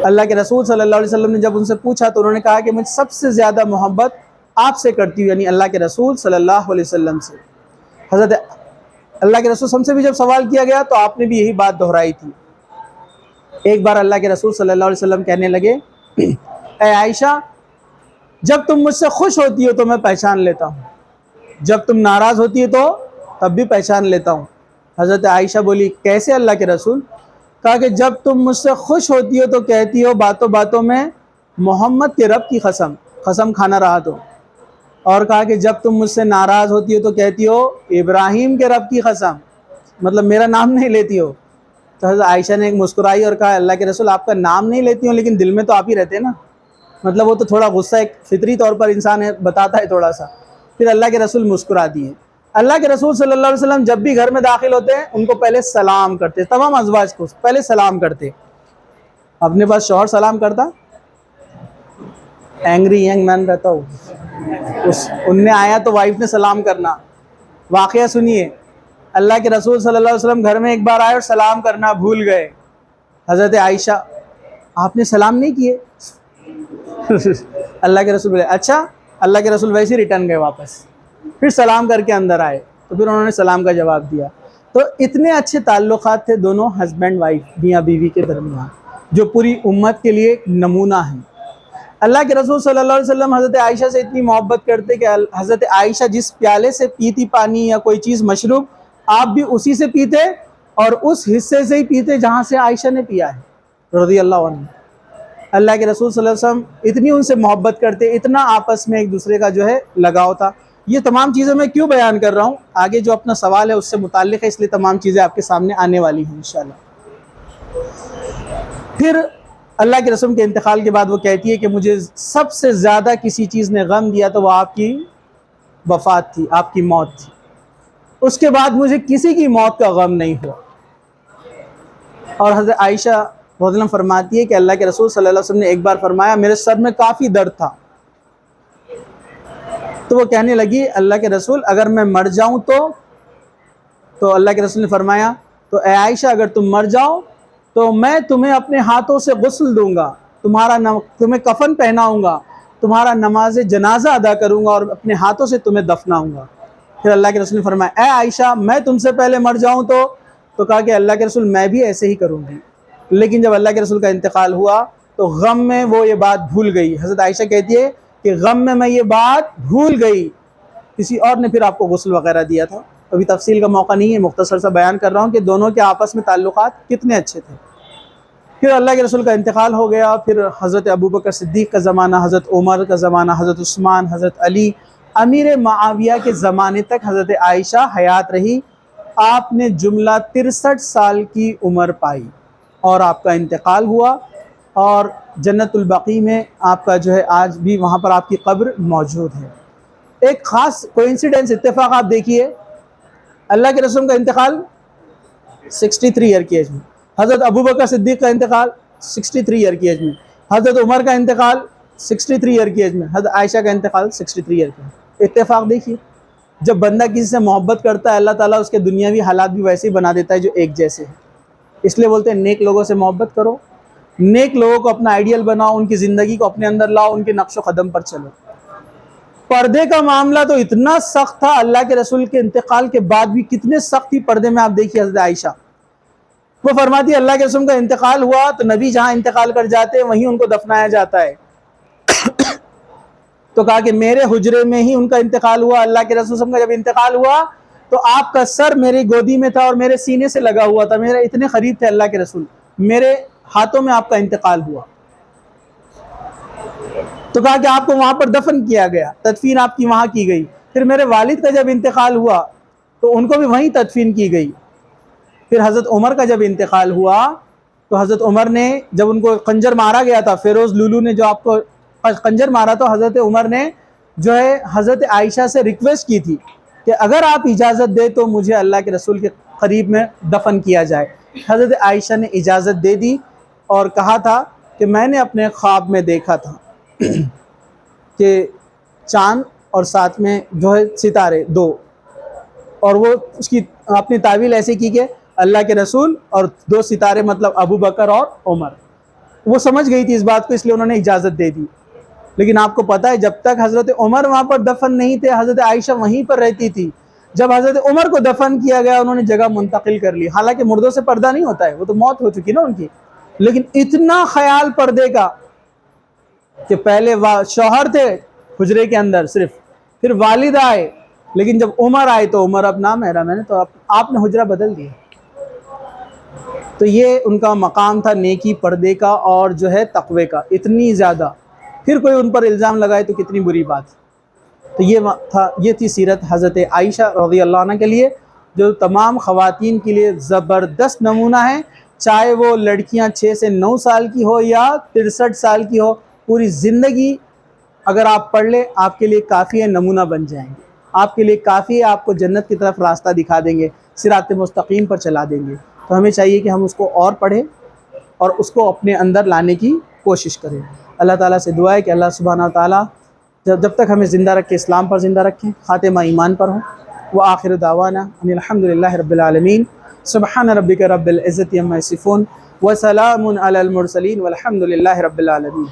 اللہ کے رسول صلی اللہ علیہ وسلم نے جب ان سے پوچھا تو انہوں نے کہا کہ مجھے سب سے زیادہ محبت آپ سے کرتی ہوں، یعنی اللہ کے رسول صلی اللہ علیہ وسلم سے۔ حضرت اللہ کے رسول ہم سے بھی جب سوال کیا گیا تو آپ نے بھی یہی بات دہرائی تھی۔ ایک بار اللہ کے رسول صلی اللہ علیہ وسلم کہنے لگے اے عائشہ جب تم مجھ سے خوش ہوتی ہو تو میں پہچان لیتا ہوں، جب تم ناراض ہوتی ہے تو تب بھی پہچان لیتا ہوں۔ حضرت عائشہ بولی کیسے اللہ کے رسول؟ کہا کہ جب تم مجھ سے خوش ہوتی ہو تو کہتی ہو باتوں باتوں میں محمد کے رب کی قسم کھانا رہا تو، اور کہا کہ جب تم مجھ سے ناراض ہوتی ہو تو کہتی ہو ابراہیم کے رب کی قسم، مطلب میرا نام نہیں لیتی ہو۔ تو حضرت عائشہ نے ایک مسکرائی اور کہا اللہ کے رسول آپ کا نام نہیں لیتی ہوں لیکن دل میں تو آپ ہی رہتے ہیں نا، مطلب وہ تو تھوڑا غصہ ایک فطری طور پر انسان ہے بتاتا ہے تھوڑا سا۔ پھر اللہ کے رسول مسکرا دیے۔ اللہ کے رسول صلی اللہ علیہ وسلم جب بھی گھر میں داخل ہوتے ہیں ان کو پہلے سلام کرتے، تمام ازواج کو پہلے سلام کرتے۔ اپنے پاس شوہر سلام کرتا، اینگری ینگ مین رہتا ہو، ان نے آیا تو وائف نے سلام کرنا۔ واقعہ سنیے، اللہ کے رسول صلی اللہ علیہ وسلم گھر میں ایک بار آئے اور سلام کرنا بھول گئے۔ حضرت عائشہ آپ نے سلام نہیں کیے؟ اللہ کے رسول بولے اچھا، اللہ کے رسول ویسے ہی ریٹرن گئے واپس، پھر سلام کر کے اندر آئے تو پھر انہوں نے سلام کا جواب دیا۔ تو اتنے اچھے تعلقات تھے دونوں ہسبینڈ وائف، میاں بیوی کے درمیان، جو پوری امت کے لیے نمونہ ہیں۔ اللہ کے رسول صلی اللہ علیہ وسلم حضرت عائشہ سے اتنی محبت کرتے کہ حضرت عائشہ جس پیالے سے پیتی پانی یا کوئی چیز مشروب، آپ بھی اسی سے پیتے اور اس حصے سے ہی پیتے جہاں سے عائشہ نے پیا ہے رضی اللہ عنہ۔ اللہ کے رسول صلی اللہ علیہ وسلم اتنی ان سے محبت کرتے، اتنا آپس میں ایک دوسرے کا جو ہے لگاؤ تھا۔ یہ تمام چیزیں میں کیوں بیان کر رہا ہوں؟ آگے جو اپنا سوال ہے اس سے متعلق ہے، اس لیے تمام چیزیں آپ کے سامنے آنے والی ہیں انشاءاللہ۔ پھر اللہ کے رسول کے انتقال کے بعد وہ کہتی ہے کہ مجھے سب سے زیادہ کسی چیز نے غم دیا تو وہ آپ کی وفات تھی، آپ کی موت تھی۔ اس کے بعد مجھے کسی کی موت کا غم نہیں ہوا۔ اور حضرت عائشہ رضی اللہ عنہا فرماتی ہے کہ اللہ کے رسول صلی اللہ علیہ وسلم نے ایک بار فرمایا میرے سر میں کافی درد تھا، تو وہ کہنے لگی اللہ کے رسول اگر میں مر جاؤں تو اللہ کے رسول نے فرمایا تو اے عائشہ اگر تم مر جاؤ تو میں تمہیں اپنے ہاتھوں سے غسل دوں گا، تمہیں کفن پہناؤں گا، تمہارا نماز جنازہ ادا کروں گا اور اپنے ہاتھوں سے تمہیں دفناؤں گا۔ پھر اللہ کے رسول نے فرمایا اے عائشہ میں تم سے پہلے مر جاؤں تو کہا کہ اللہ کے رسول میں بھی ایسے ہی کروں گی۔ لیکن جب اللہ کے رسول کا انتقال ہوا تو غم میں وہ یہ بات بھول گئی۔ حضرت عائشہ کہتی ہے کہ غم میں یہ بات بھول گئی، کسی اور نے پھر آپ کو غسل وغیرہ دیا تھا۔ ابھی تفصیل کا موقع نہیں ہے، مختصر سا بیان کر رہا ہوں کہ دونوں کے آپس میں تعلقات کتنے اچھے تھے۔ پھر اللہ کے رسول کا انتقال ہو گیا، پھر حضرت ابوبکر صدیق کا زمانہ، حضرت عمر کا زمانہ، حضرت عثمان، حضرت علی، امیر معاویہ کے زمانے تک حضرت عائشہ حیات رہی۔ آپ نے جملہ 63 سال کی عمر پائی اور آپ کا انتقال ہوا، اور جنت البقیع میں آپ کا جو ہے آج بھی وہاں پر آپ کی قبر موجود ہے۔ ایک خاص کوئنسیڈنس اتفاق آپ دیکھیے، اللہ کے رسول کا انتقال 63 ایئر کی ایج میں، حضرت ابوبکر صدیق کا انتقال 63 ایئر کی ایج میں، حضرت عمر کا انتقال 63 ایئر کی ایج میں، حضرت عائشہ کا انتقال 63 ایئر کی ایج میں۔ اتفاق دیکھیے، جب بندہ کسی سے محبت کرتا ہے اللہ تعالیٰ اس کے دنیاوی حالات بھی ویسے ہی بنا دیتا ہے جو ایک جیسے ہیں۔ اس لیے بولتے ہیں نیک لوگوں سے محبت کرو، نیک لوگوں کو اپنا آئیڈیل بناؤ، ان کی زندگی کو اپنے اندر لاؤ، ان کے نقش و قدم پر چلو۔ پردے کا معاملہ تو اتنا سخت تھا، اللہ کے رسول کے انتقال کے بعد بھی کتنے سخت تھی پردے میں، آپ دیکھیے حضرت عائشہ وہ فرماتی ہے اللہ کے رسول کا انتقال ہوا تو نبی جہاں انتقال کر جاتے ہیں وہیں ان کو دفنایا جاتا ہے۔ تو کہا کہ میرے حجرے میں ہی ان کا انتقال ہوا، اللہ کے رسول کا جب انتقال ہوا تو آپ کا سر میری گودی میں تھا اور میرے سینے سے لگا ہوا تھا، میرے اتنے قریب تھے اللہ کے رسول، میرے ہاتھوں میں آپ کا انتقال ہوا۔ تو کہا کہ آپ کو وہاں پر دفن کیا گیا، تدفین آپ کی وہاں کی گئی۔ پھر میرے والد کا جب انتقال ہوا تو ان کو بھی وہیں تدفین کی گئی۔ پھر حضرت عمر کا جب انتقال ہوا تو حضرت عمر نے جب ان کو خنجر مارا گیا تھا، فیروز لولو نے جو آپ کو خنجر مارا تو حضرت عمر نے جو ہے حضرت عائشہ سے ریکویسٹ کی تھی کہ اگر آپ اجازت دے تو مجھے اللہ کے رسول کے قریب میں دفن کیا جائے۔ حضرت عائشہ نے اجازت دے دی اور کہا تھا کہ میں نے اپنے خواب میں دیکھا تھا کہ چاند اور ساتھ میں جو ہے ستارے دو، اور وہ اس کی اپنی تعویل ایسے کی کہ اللہ کے رسول اور دو ستارے مطلب ابو بکر اور عمر۔ وہ سمجھ گئی تھی اس بات کو، اس لیے انہوں نے اجازت دے دی۔ لیکن آپ کو پتہ ہے جب تک حضرت عمر وہاں پر دفن نہیں تھے حضرت عائشہ وہیں پر رہتی تھی۔ جب حضرت عمر کو دفن کیا گیا انہوں نے جگہ منتقل کر لی، حالانکہ مردوں سے پردہ نہیں ہوتا ہے، وہ تو موت ہو چکی نا ان کی، لیکن اتنا خیال پردے کا کہ پہلے شوہر تھے حجرے کے اندر صرف، پھر والد آئے، لیکن جب عمر آئے تو عمر اب نامحرم ہے تو آپ نے حجرہ بدل دیا۔ تو یہ ان کا مقام تھا نیکی، پردے کا اور جو ہے تقوی کا، اتنی زیادہ۔ پھر کوئی ان پر الزام لگائے تو کتنی بری بات۔ تو یہ تھی سیرت حضرت عائشہ رضی اللہ عنہ کے لیے، جو تمام خواتین کے لیے زبردست نمونہ ہے، چاہے وہ لڑکیاں 6 سے 9 سال کی ہو یا 63 سال کی ہو، پوری زندگی اگر آپ پڑھ لیں آپ کے لیے کافی ہے، نمونہ بن جائیں گے، آپ کے لیے کافی ہے، آپ کو جنت کی طرف راستہ دکھا دیں گے، صراط مستقیم پر چلا دیں گے۔ تو ہمیں چاہیے کہ ہم اس کو اور پڑھیں اور اس کو اپنے اندر لانے کی کوشش کریں۔ اللہ تعالیٰ سے دعا ہے کہ اللہ سبحانہ و تعالیٰ جب تک ہمیں زندہ رکھے اسلام پر زندہ رکھیں، خاتمہ ایمان پر ہوں۔ وآخر دعوانا ان الحمدللہ رب العالمین، سبحان ربک رب العزت عما یصفون وسلام علی المرسلین والحمدللہ رب العالمین۔